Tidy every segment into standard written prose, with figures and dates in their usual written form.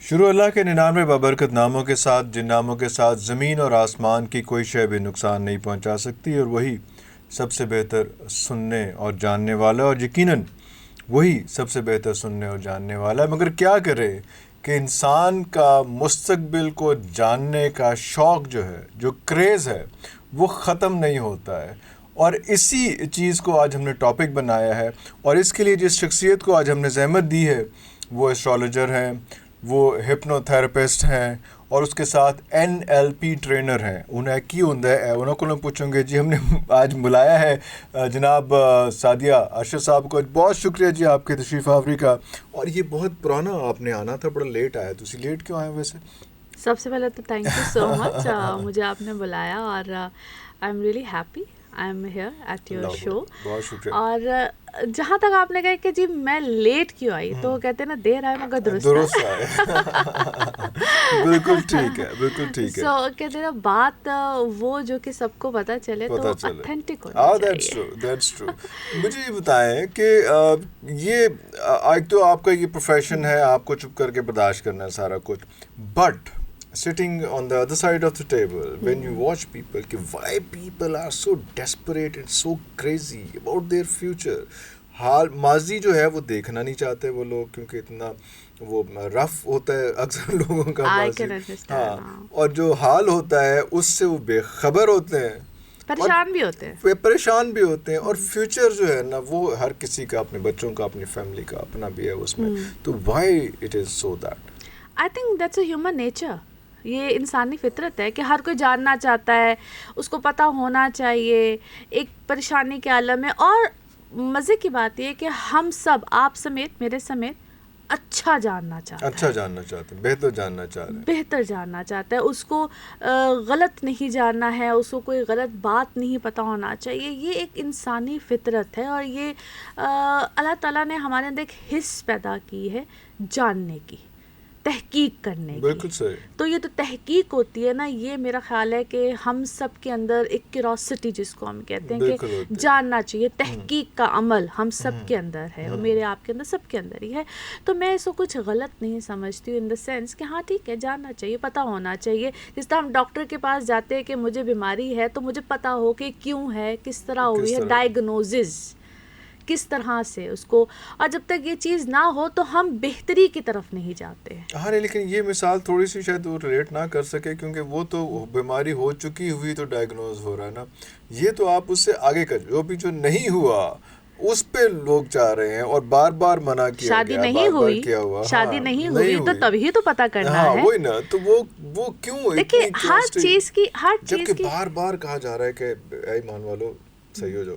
शुरू अल्लाह के 99 बाबरकत नामों के साथ, जिन नामों के साथ ज़मीन और आसमान की कोई शय भी नुकसान नहीं पहुंचा सकती, और वही सबसे बेहतर सुनने और जानने वाला, और यकीनन वही सबसे बेहतर सुनने और जानने वाला है। मगर क्या करे कि इंसान का मुस्तकबिल को जानने का शौक़ जो है, जो क्रेज़ है, वो ख़त्म नहीं होता है। और इसी चीज़ को आज हमने टॉपिक बनाया है, और इसके लिए जिस शख्सियत को आज हमने ज़हमत दी है वो एस्ट्रोलॉजर हैं, वो हिप्नोथेरेपिस्ट हैं, और उसके साथ NLP ट्रेनर हैं। उन्हें की होंदा है उन्होंने पूछेंगे जी। हमने आज बुलाया है जनाब सादिया अरशद साहब को। बहुत शुक्रिया जी आपके तशरीफ़ आवरी का। और ये बहुत पुराना आपने आना था, बड़ा लेट आया। तुसी लेट क्यों आए वैसे? सबसे पहले तो थैंक यू सो मच मुझे आपने बुलाया, और I am really happy I am here at your show. बहुत शुक्रिया। और जहाँ तक आपने कहा कि जी मैं लेट क्यों आई, तो कहते हैं ना देर आए मगर दुरुस्त आए। बिल्कुल ठीक है, बिल्कुल ठीक है। सो कहते हैं ना बात वो जो कि सबको पता चले तो ऑथेंटिक होना चाहिए। That's true. मुझे ये बताएं कि ये एक तो आपका ये प्रोफेशन है, आपको चुप करके बर्दाश्त करना है सारा कुछ, but sitting on the other side of the table when you watch people कि why people are so desperate and so crazy about their future। हाल माजी जो है वो देखना नहीं चाहते वो लोग, क्योंकि इतना वो रफ होता है अक्सर लोगों का माजी। हाँ, और जो हाल होता है उससे वो बेखबर होते हैं, परेशान भी होते हैं, परेशान भी होते हैं। और फ्यूचर जो है ना वो हर किसी का, अपने बच्चों का, अपनी फैमिली का अपना भी है उसमें। तो why it is so that? I think that's a human nature. ये इंसानी फितरत है कि हर कोई जानना चाहता है, उसको पता होना चाहिए एक परेशानी के आलम में। और मज़े की बात ये कि हम सब, आप समेत, मेरे समेत, अच्छा जानना चाहते हैं, बेहतर जानना चाहते हैं। उसको गलत नहीं जानना है, उसको कोई गलत बात नहीं पता होना चाहिए। ये एक इंसानी फितरत है, और ये अल्लाह ताला ने हमारे अंदर एक हिस्स पैदा की है जानने की, तहकीक करने की। बिल्कुल सही। तो ये तो तहकीक होती है ना, ये मेरा ख्याल है कि हम सब के अंदर एक क्यूरोसिटी जिसको हम कहते हैं कि जानना चाहिए, तहकीक का अमल हम सब के अंदर है, और मेरे आपके अंदर, सब के अंदर ही है। तो मैं इसको कुछ गलत नहीं समझती हूँ, इन द सेंस कि हाँ ठीक है, जानना चाहिए, पता होना चाहिए। जिस तरह हम डॉक्टर के पास जाते हैं कि मुझे बीमारी है, तो मुझे पता हो कि क्यों है, किस तरह हुई है, डायग्नोसिस किस तरह से उसको। और जब तक ये चीज़ ना हो तो हम बेहतरी की तरफ नहीं जाते हैं। हाँ, लेकिन ये मिसाल थोड़ी सी शायद वो रिलेट ना कर सके, क्योंकि वो तो बीमारी हो चुकी हुई तो डायग्नोज हो रहा है ना। ये तो आप उससे आगे का जो नहीं हुआ उस पे लोग चाह रहे हैं, और बार बार मना किया, शादी नहीं हुई, शादी नहीं हुई तो तभी तो पता करना है। वही ना, तो वो क्यों? देखिए हर चीज़ की जबकि बार बार कहा जा रहा है कि ऐ मान वालो सही हो जाओ।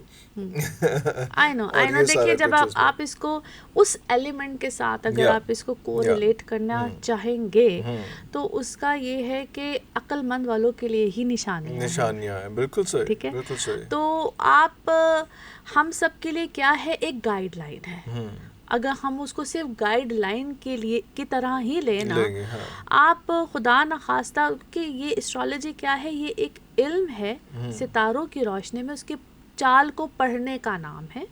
आई नो देखिए जब आप इसको उस एलिमेंट के साथ अगर आप इसको कोरिलेट करना चाहेंगे तो उसका ये है कि अक्लमंद वालों के लिए ही निशानियां हैं। बिल्कुल सही, ठीक है, बिल्कुल सही। तो आप हम सब के लिए क्या है, एक गाइडलाइन है। अगर हम उसको सिर्फ गाइडलाइन के लिए की तरह ही लेना, आप खुदा न खास्ता कि ये एस्ट्रोलॉजी क्या है, ये एक इल्म है सितारों की रोशनी में उसके चाल को पढ़ने का नाम है।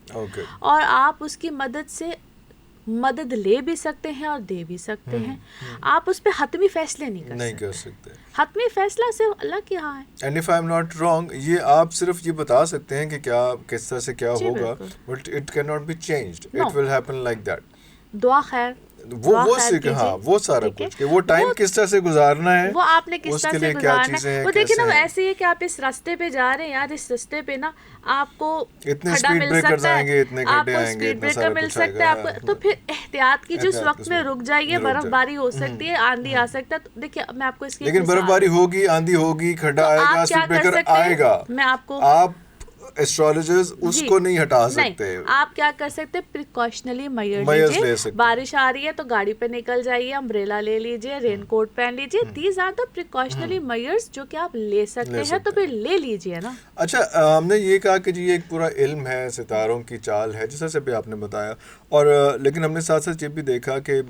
और आप उसकी मदद से मदद ले भी सकते हैं और दे भी सकते हैं। आप उस पे हतमी फैसले नहीं कर सकते। हतमी फैसला सिर्फ अल्लाह के यहाँ है। And if I am not wrong, ये आप सिर्फ ये बता सकते हैं कि क्या किस तरह से क्या होगा, but it can not be changed, it will happen like that. दुआ खैर वो सारा कुछ कि वो टाइम किस तरह से गुजारना है, वो आपने किस तरह से गुजारना है। वो देखिए ना, ऐसे ही है कि आप इस रास्ते पे जा रहे हैं यार, इस रास्ते पे ना आपको इतने स्पीड ब्रेकर आएंगे, इतने गड्ढे आएंगे, स्पीड ब्रेकर मिल सकता है आपको। तो फिर एहतियात कीजिए, उस वक्त में रुक जाइए। बर्फबारी हो सकती है, आंधी आ सकता है। तो देखिए मैं आपको इसकी, लेकिन बर्फबारी होगी, आंधी होगी, खड्डा आएगा, स्पीड ब्रेकर आएगा, मैं आपको, आप एस्ट्रोलॉजर्स उसको नहीं हटा सकते। आप क्या कर सकते हैं, प्रिकॉशनरी मेजर्स ले सकते। बारिश आ रही है तो गाड़ी पे निकल जाइए, अम्ब्रेला ले लीजिए, रेनकोट पहन लीजिए। These are the precautionary measures जो कि आप ले सकते हैं, तो फिर ले लीजिए ना। अच्छा, हमने ये कहा कि जी एक पूरा इल्म है, सितारों की चाल है, जैसा से भी आपने बताया। और लेकिन हमने साथ साथ ये भी देखा कि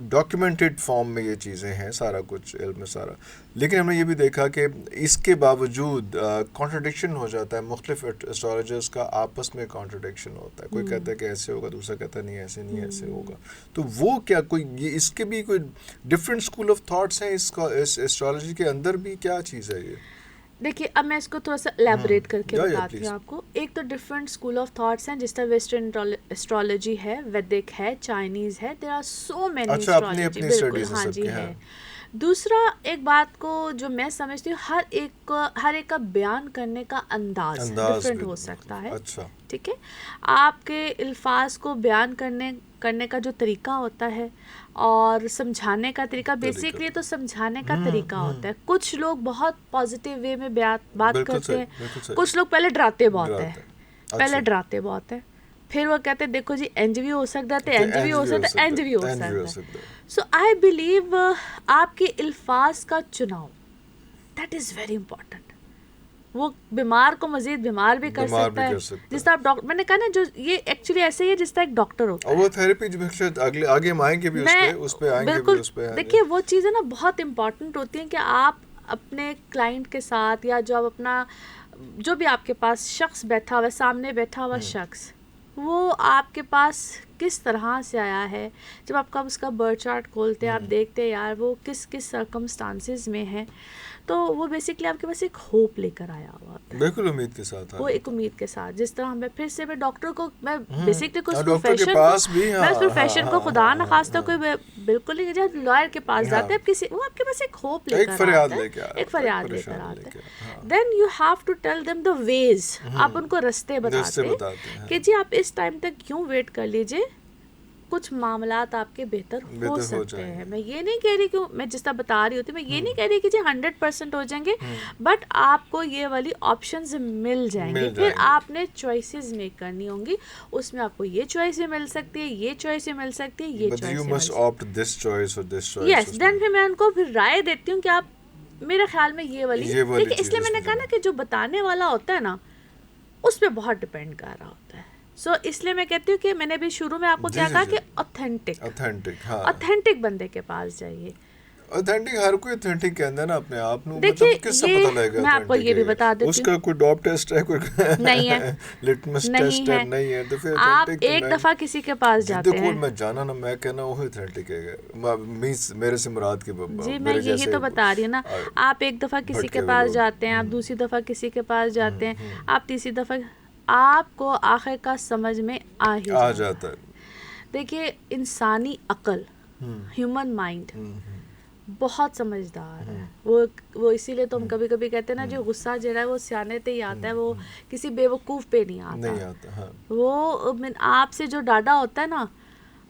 डॉक्यूमेंटेड फॉर्म में ये चीज़ें हैं, सारा कुछ इल्म सारा। लेकिन हमने ये भी देखा कि इसके बावजूद कॉन्ट्रडिक्शन हो जाता है, मुख्तलिफ एस्ट्रोलॉजर्स का आपस में कॉन्ट्रडिक्शन होता है, कोई कहता है कि ऐसे होगा, दूसरा कहता है नहीं ऐसे नहीं ऐसे होगा। तो वो क्या कोई ये इसके भी कोई डिफरेंट स्कूल ऑफ थॉट्स हैं इस एस्ट्रोलॉजी के अंदर भी, क्या चीज़ है ये? देखिए, अब मैं इसको थोड़ा सा एलैबोरेट करके बताती हूँ आपको। एक तो डिफरेंट स्कूल ऑफ थॉट्स हैं, जिस तरह वेस्टर्न एस्ट्रोलॉजी है, वैदिक है, चाइनीज़ है, there are so many astrology, बिल्कुल हाँ जी है। दूसरा, एक बात को जो मैं समझती हूँ, हर एक का बयान करने का अंदाज डिफरेंट हो सकता है। अच्छा, ठीक है, आपके अल्फाज को बयान करने का जो तरीका होता है और समझाने का तरीका, बेसिकली तो समझाने का तरीका होता है। कुछ लोग बहुत पॉजिटिव वे में बात करते हैं, कुछ लोग पहले डराते बहुत है, पहले डराते बहुत है, फिर वो कहते हैं देखो जी इंज भी हो सकता है, इंज भी हो सकता है, इंज भी हो सकता है। सो आई बिलीव आपके अल्फाज का चुनाव, दैट इज़ वेरी इंपॉर्टेंट। वो बीमार को मजीद बीमार भी कर सकता है। जिस तरह आप डॉक्टर, मैंने कहा ना, जो ये एक्चुअली ऐसे ही है जिस तरह एक डॉक्टर होता है। और वो थेरेपी जो आगे हम आएंगे भी उस पे आएंगे बिल्कुल, भी उस पे। देखिए वो चीज़ें ना बहुत इंपॉर्टेंट होती हैं कि आप अपने क्लाइंट के साथ, या जो आप अपना, जो भी आपके पास शख्स बैठा हुआ, सामने बैठा हुआ शख्स, वो आपके पास किस तरह से आया है। जब आपका उसका बर्थ चार्ट खोलते हैं, आप देखते हैं यार वो किस किस सर्कमस्टांसेस में है, तो वो बेसिकली आपके पास एक होप लेकर आया हुआ है, बिल्कुल उम्मीद के साथ। वो एक उम्मीद के साथ। जिस तरह मैं फिर से मैं डॉक्टर को, मैं बेसिकली उस प्रोफेशन को खुदा न खास्ता कोई बिल्कुल नहीं, जब लॉयर के पास जाते हैं, किसी वो आपके पास एक होप लेकर आता है, एक फरियाद लेकर आता है। Then you have to tell them the ways, आप उनको रास्ते बताते हैं कि जी आप इस टाइम तक क्यों वेट कर लीजिए, कुछ मामलात आपके बेहतर हो सकते हैं। मैं ये नहीं कह रही कि, मैं जिस तरह बता रही होती, मैं ये नहीं कह रही कि जी 100% हो जाएंगे, बट आपको ये वाली ऑप्शंस मिल जाएंगे। फिर आपने चॉइसेस मेक करनी होंगी, उसमें आपको ये चॉइस भी मिल सकती है, ये चॉइस भी मिल सकती है, ये चॉइस भी मिल सकती है। यस, देन फिर मैं उनको फिर राय देती हूँ कि आप, मेरे ख्याल में ये वाली देखिए, इसलिए मैंने कहा ना कि जो बताने वाला होता है ना, उस पर बहुत डिपेंड कर रहा होता है। इसलिए मैं कहती हूँ कि मैंने भी शुरू में आपको क्या कहा कि ऑथेंटिक बंदे के पास जाइए। ऑथेंटिक, हर कोई ऑथेंटिक कहता है ना अपने आप नु, देखिए मतलब किससे पता लगेगा? मैं आपको ये भी बता देती हूँ, उसका कोई डॉप टेस्ट है, कोई नहीं है, लिटमस टेस्ट है, नहीं है, तो फिर आप एक दफा किसी के पास जाते हैं, देखो मैं जाना ना, मैं कहना वो ऑथेंटिक है, मींस मेरे से मुराद के बाबा जी, मैं यही तो बता रही हूँ ना। आप एक दफा किसी के पास जाते हैं, आप दूसरी दफा किसी के पास जाते हैं, आप तीसरी दफा, आपको आखिर का समझ में आ जाता है। देखिए, इंसानी अकल, ह्यूमन माइंड बहुत समझदार है। वो इसीलिए तो हम कभी कभी कहते हैं ना, जो गुस्सा जो है वो सियाने ते ही आता है, वो किसी बेवकूफ़ पे नहीं आता। हाँ। वो आपसे जो डाटा होता है ना,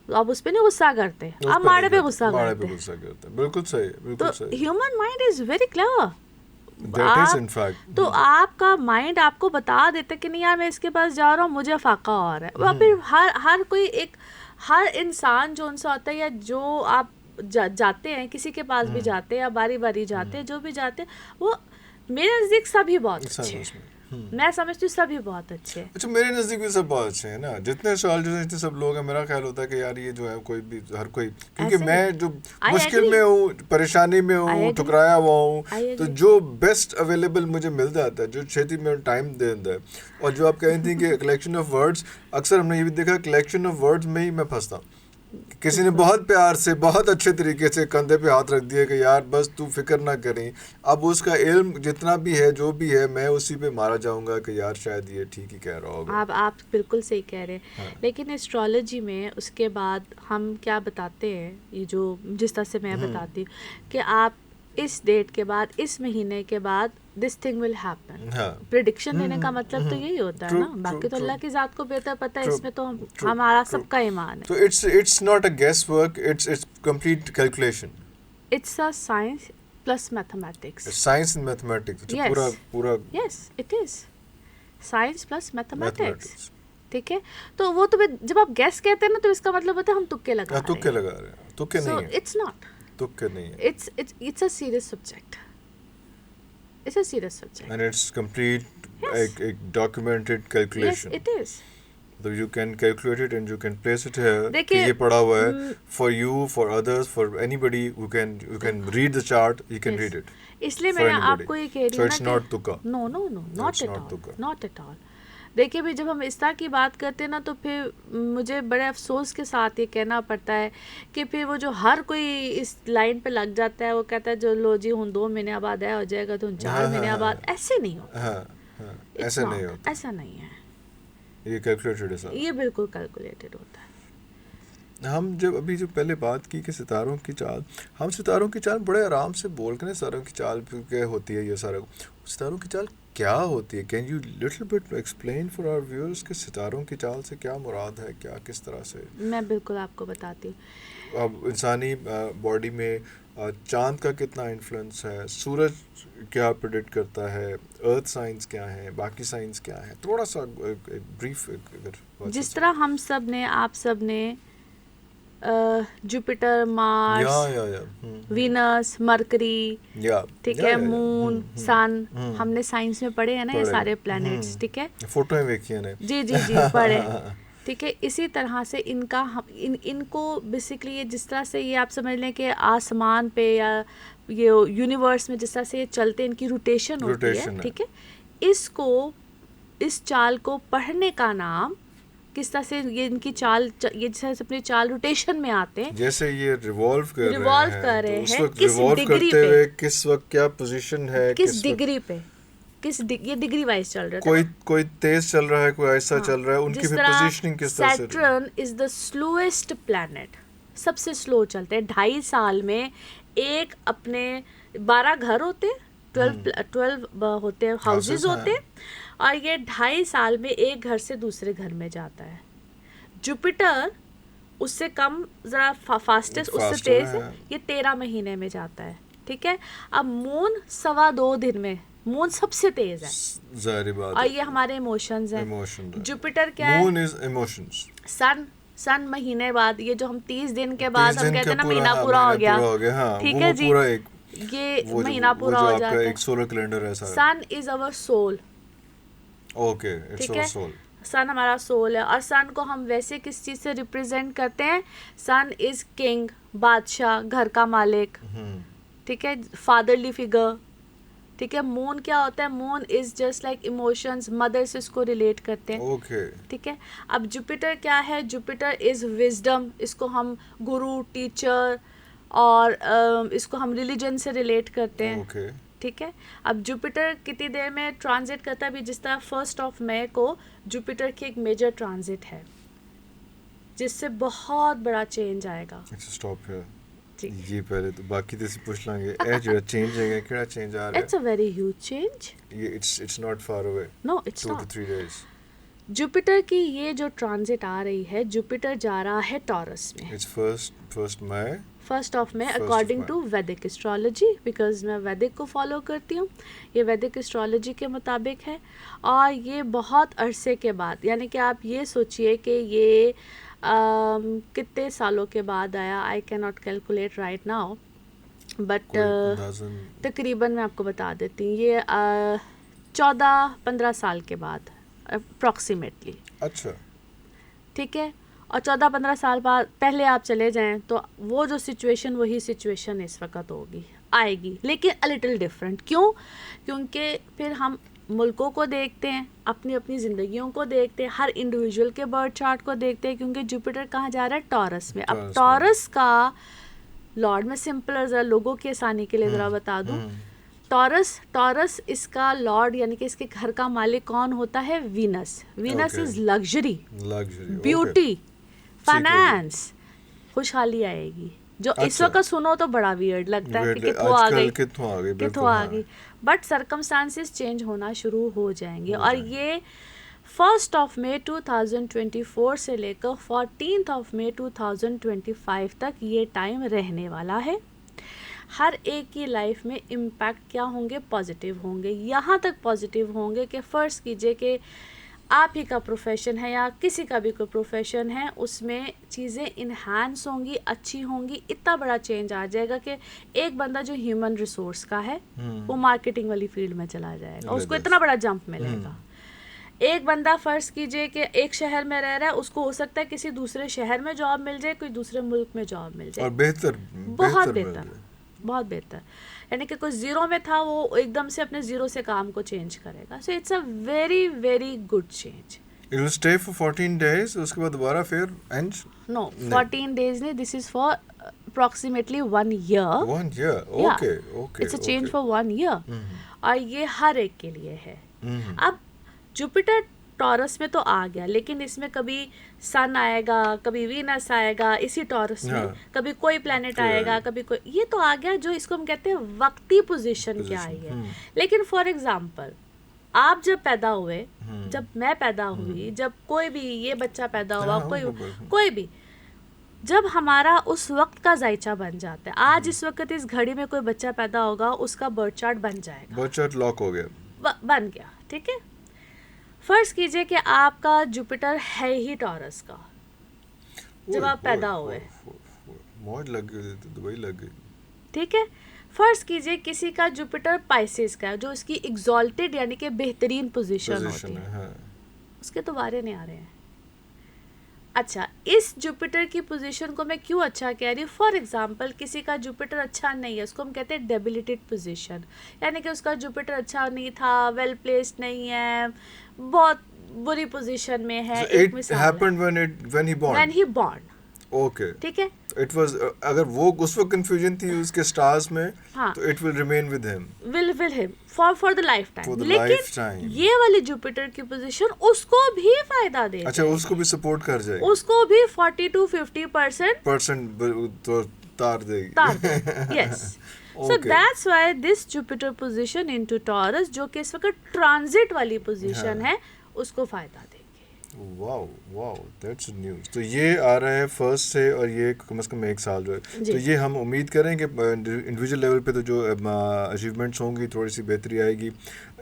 आप उस पे नहीं गुस्सा करते, आप माड़े पे गुस्सा करते। बिल्कुल सही, तो human mind is very clever. तो आपका माइंड आपको बता देता है कि नहीं यार, मैं इसके पास जा रहा हूँ, मुझे फाका हो रहा है। वहाँ पे हर कोई हर इंसान जो उनसे होता है, या जो आप जाते हैं किसी के पास भी जाते हैं, या बारी बारी जाते हैं, जो भी जाते हैं, वो मेरे नज़दीक सभी बहुत अच्छे हैं। मैं समझती हूँ सभी बहुत अच्छे हैं। अच्छा, मेरे नज़दीक भी सब बहुत अच्छे हैं ना, जितने एस्ट्रोलॉजर्स जितने सब लोग हैं, मेरा ख्याल होता है कि यार ये जो है कोई भी, हर कोई, क्योंकि मैं जो मुश्किल में हूँ, परेशानी में हूँ, ठुकराया हुआ हूँ, तो जो बेस्ट अवेलेबल मुझे मिल जाता है, जो छेती में टाइम दे देता है। और जो आप कह रही थी कि कलेक्शन ऑफ वर्ड्स, अक्सर हमने ये भी देखा, कलेक्शन ऑफ वर्ड्स में ही मैं फंसता हूँ। किसी ने बहुत प्यार से, बहुत अच्छे तरीके से कंधे पे हाथ रख दिया कि यार बस तू फिक्र ना करें, अब उसका इल्म जितना भी है, जो भी है, मैं उसी पे मारा जाऊंगा कि यार शायद ये ठीक ही कह रहा होगा। आप बिल्कुल सही कह रहे हैं। हाँ। लेकिन एस्ट्रोलॉजी में उसके बाद हम क्या बताते हैं, ये जो जिस तरह से मैं बताती हूँ कि आप इस डेट के बाद, इस महीने के बाद this thing will happen. Prediction देने का मतलब तो यही होता है ना, बाकी तो अल्लाह की ज़ात को बेहतर पता है, इसमें तो हमारा सबका ईमान है। तो it's not a guess work, it's complete calculation, it's a science plus mathematics. Science and mathematics, पूरा yes, it is science plus mathematics. ठीक है, तो वो तो जब आप गेस कहते हैं ना, तो इसका मतलब होता है हम तुक्के लगा रहे हैं। तुक्के नहीं है, इट्स नॉट तुक्के नहीं है, it's a serious subject. It's a serious subject. And it's complete, एक documented calculation. Yes, it is. तो you can calculate it and you can place it here कि देखिए, ये पड़ा हुआ है for you, for others, for anybody who can read the chart, he can Yes. read it. इसलिए For मैंने anybody. आपको ये कह रही So हूँ it's ना not कि तुक्का. No no no not It's at not all, तुक्का. Not at all. देखिए भाई, जब हम इस्ता की बात करते हैं ना, तो फिर मुझे बड़े अफसोस के साथ ये कहना पड़ता है कि फिर वो जो हर कोई इस लाइन पे लग जाता है, वो कहता है जो लो जी हूँ 2 महीने बाद हो जाएगा तो 4 महीने बाद, ऐसे नहीं होता। हाँ, It's ऐसा not, नहीं होता, ऐसा नहीं है, ये कैलकुलेटेड है सारा। ये बिल्कुल कैलकुलेटेड होता है। हम जब अभी जो पहले बात की कि सितारों की चाल, हम सितारों की चाल बड़े आराम से बोल के ना, सितारों की चाल क्या होती है, ये सारा सितारों की चाल क्या होती है? Can you little bit explain for our viewers कि सितारों की चाल से क्या मुराद है, क्या किस तरह से? मैं बिल्कुल आपको बताती हूँ। अब इंसानी बॉडी में चांद का कितना इन्फ्लुएंस है, सूरज क्या प्रेडिक्ट करता है, अर्थ साइंस क्या है, बाकी साइंस क्या है, थोड़ा सा ब्रीफ अगर जिस तरह हम सब ने, आप सब ने जुपिटर, मार्स, या वीनस, मरकरी, या ठीक है, मून, सन, हमने साइंस में पढ़े हैं ना ये पढ़े। सारे प्लैनेट्स, ठीक है, फोटो देखिए ने। जी जी जी पढ़े, ठीक है। इसी तरह से इनका हम इनको बेसिकली, ये जिस तरह से ये आप समझ लें कि आसमान पे या ये यूनिवर्स में जिस तरह से ये चलते हैं, इनकी रोटेशन होती है, ठीक है। इसको, इस चाल को पढ़ने का नाम, किस तरह से ये इनकी चाल, ये जैसे अपनी चाल रोटेशन में आते हैं, जैसे ये रिवॉल्व कर रहे हैं, हैं, किस डिग्री पे, किस वक्त क्या पोजीशन है, किस डिग्री पे, ये डिग्री वाइज चल रहा है। कोई तेज चल रहा है, कोई ऐसा चल रहा है, उनकी भी पोजीशनिंग किस तरह से? Saturn is the slowest planet, सबसे स्लो चलते हैं। 2.5 साल में एक अपने 12 घर होते हैं, 12 होते हैं, हाउसेस होते हैं, और ये 2.5 साल में एक घर से दूसरे घर में जाता है। जुपिटर उससे कम, जरा फास्टेस्ट, उससे तेज है, ये 13 महीने में जाता है, ठीक है। अब मून 2.25 दिन में, मून सबसे तेज है, जाहिर बात, और ये हमारे इमोशंस हैं। जुपिटर क्या है? Moon is emotions. सन महीने बाद, ये जो हम 30 दिन के बाद हम कहते हैं ना महीना पूरा हो गया, ठीक है जी, ये महीना पूरा हो जाता है। एक सोलर कैलेंडर है सारा। Sun is our soul, okay, it's our soul. Sun हमारा सोल है, और सन को हम वैसे किस चीज से रिप्रेजेंट करते हैं? सन इज किंग, बादशाह, घर का मालिक, ठीक है, फादरली फिगर, ठीक है। मून क्या होता है? Moon is just like emotions, mother से इसको रिलेट करते हैं, ओके, ठीक है। अब जुपिटर क्या है? जुपिटर इज विजडम, इसको हम गुरु, टीचर, और इसको हम रिलीजन से रिलेट करते हैं, ओके, ठीक है। अब जुपिटर कितनी देर में ट्रांजिट करता है? भी जिस तरह 1 मई को जुपिटर की एक मेजर ट्रांजिट है, जिससे बहुत बड़ा चेंज आएगा। स्टॉप हियर, जी। ये पहले तो बाकी तो पूछ लांगे ए जो चेंज है, क्या चेंज आ रहा है? It's a very huge change. ये it's not far away, no it's 2 to not. 3 days। Jupiter की ये जो ट्रांजिट आ रही है, जुपिटर जा रहा है टॉरस में। It's first May, 1 May, 1 according May. To Vedic astrology, because मैं वैदिक को फॉलो करती हूँ, ये वैदिक एस्ट्रोलॉजी के मुताबिक है। और ये बहुत अरसे के बाद, यानी कि आप ये सोचिए कि ये कितने सालों के बाद आया, I can not calculate right now, but तकरीबन मैं आपको बता देती हूँ, ये 14-15 साल के बाद अप्रॉक्सीमेटली, अच्छा, ठीक है। और 14-15 साल बाद पहले आप चले जाएं तो वो जो सिचुएशन, वही सिचुएशन इस वक्त होगी, आएगी, लेकिन अ लिटिल डिफरेंट। क्यों? क्योंकि फिर हम मुल्कों को देखते हैं, अपनी अपनी ज़िंदगियों को देखते हैं, हर इंडिविजुअल के बर्थ चार्ट को देखते हैं, क्योंकि जुपिटर कहाँ जा रहा है? टॉरस में। अब टॉरस का लॉर्ड, मैं सिंपल ज़रा लोगों की आसानी के लिए ज़रा बता दूँ, टॉरस इसका लॉर्ड, यानी कि इसके घर का मालिक कौन होता है? Venus. Venus is luxury, beauty, finance, खुशहाली आएगी, जो इस वक्त सुनो तो बड़ा वियर्ड लगता है कि कितों आ गई, बट सर्कमस्टांसेस चेंज होना शुरू हो जाएंगे। और ये 1 मई 2024 से लेकर 14 मई 2025 तक ये टाइम रहने वाला है। हर एक की लाइफ में इम्पैक्ट क्या होंगे? पॉजिटिव होंगे। यहाँ तक पॉजिटिव होंगे कि फ़र्ज़ कीजिए कि आप ही का प्रोफेशन है या किसी का भी कोई प्रोफेशन है, उसमें चीज़ें इन्हांस होंगी, अच्छी होंगी, इतना बड़ा चेंज आ जाएगा कि एक बंदा जो ह्यूमन रिसोर्स का है वो मार्केटिंग वाली फील्ड में चला जाएगा, उसको इतना बड़ा जंप मिलेगा। एक बंदा फर्ज कीजिए कि एक शहर में रह रहा है, उसको हो सकता है किसी दूसरे शहर में जॉब मिल जाए, कोई दूसरे मुल्क में जॉब मिल जाए, और बेहतर बहुत मिल बेहतर, जाए। बहुत बेहतर। यानी कि कोई जीरो में था, वो एकदम से अपने जीरो से काम को चेंज करेगा। So it's a very very good change. It will stay for 14 days, उसके बाद दोबारा फिर ends? नो 14 days नहीं, this is for approximately 1 year। 1 year, Yeah, okay, okay, it's a change okay. For 1 year। और ये हर एक के लिए है। अब जुपिटर टॉरस में तो आ गया, लेकिन इसमें कभी सन आएगा, कभी वीनस आएगा इसी टॉरस में, हाँ। कभी कोई प्लेनेट कोई आएगा, आएगा। कभी कोई, ये तो आ गया जो इसको हम कहते हैं वक्ती पोजीशन क्या आई है। लेकिन फॉर एग्जाम्पल आप जब पैदा हुए, जब मैं पैदा हुई, जब कोई भी ये बच्चा पैदा हुआ, हाँ, कोई भी, जब हमारा उस वक्त का जायचा बन जाता है, आज इस वक्त इस घड़ी में कोई बच्चा पैदा होगा, उसका बर्थ चार्ट बन जाएगा, बर्थ चार्ट लॉक हो गया। बन गया, ठीक है। फर्ज कीजिए कि आपका जुपिटर है ही टॉरस का जब आप पैदा हुए, मौज लग गई तो दुबई लग गई, ठीक है। फर्ज कीजिए किसी का जुपिटर पाइसेस का है, जो इसकी एग्जॉल्टेड यानी कि बेहतरीन पोजीशन होती है, हाँ। उसके तो वारे नहीं आ रहे हैं। अच्छा, इस जुपिटर की पोजीशन को मैं क्यों अच्छा कह रही हूँ? फॉर एग्जांपल किसी का जुपिटर अच्छा नहीं है, उसको हम कहते हैं डेबिलिटेड पोजीशन, यानी कि उसका जुपिटर अच्छा नहीं था, वेल प्लेस्ड नहीं है, बहुत बुरी पोजीशन में है। So एक it मिसाल happened when he born. When he born, Okay. ठीक है। It was अगर वो उस वक्त कंफ्यूजन थी उसके स्टार्स में, हाँ। तो it will remain with him. Will him for the life For time. the लेकिन lifetime. ये वाली जुपिटर की पोजीशन उसको भी फायदा दे, अच्छा, उसको भी सपोर्ट कर जाएगी, उसको भी 40 to 50% तो तार देगी। Yes. So that's why this Jupiter position into taurus, जो कि इस वक्त ट्रांजिट वाली पोजीशन है, उसको फायदा देगी। Wow wow, that's news. तो ये आ रहा है फर्स्ट से, और ये कम से कम 1 साल जो है, तो ये हम उम्मीद करें कि इंडिविजुअल लेवल पे तो जो अचीवमेंट्स होंगी, थोड़ी सी बेहतरी आएगी,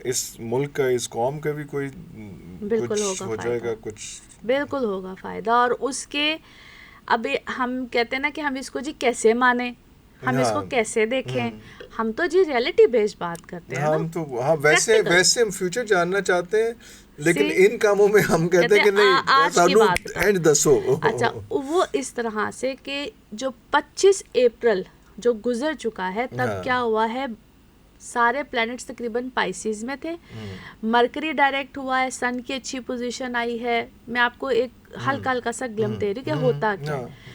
इस मुल्क का, इस कौम का भी कोई बिल्कुल कुछ होगा हो जाएगा, फायदा, कुछ बिल्कुल होगा फायदा। और उसके अभी हम कहते हैं ना कि हम इसको जी कैसे माने, हम इसको कैसे देखें, हम तो जी रियलिटी बेस्ड बात करते हैं हम ना। तो हाँ, वैसे हम फ्यूचर जानना चाहते हैं, लेकिन इन कामों में हम कहते हैं कि नहीं, आज की बात एंड दसो। अच्छा, वो इस तरह से कि जो 25 अप्रैल जो गुजर चुका है, तब क्या हुआ है, सारे प्लैनेट्स तकरीबन पाइसेस में थे, मरकरी डायरेक्ट हुआ है, सन की अच्छी पोजीशन आई है। मैं आपको एक हल्का हल्का सा ग्लिम्स दे रही हूँ कि होता क्या है।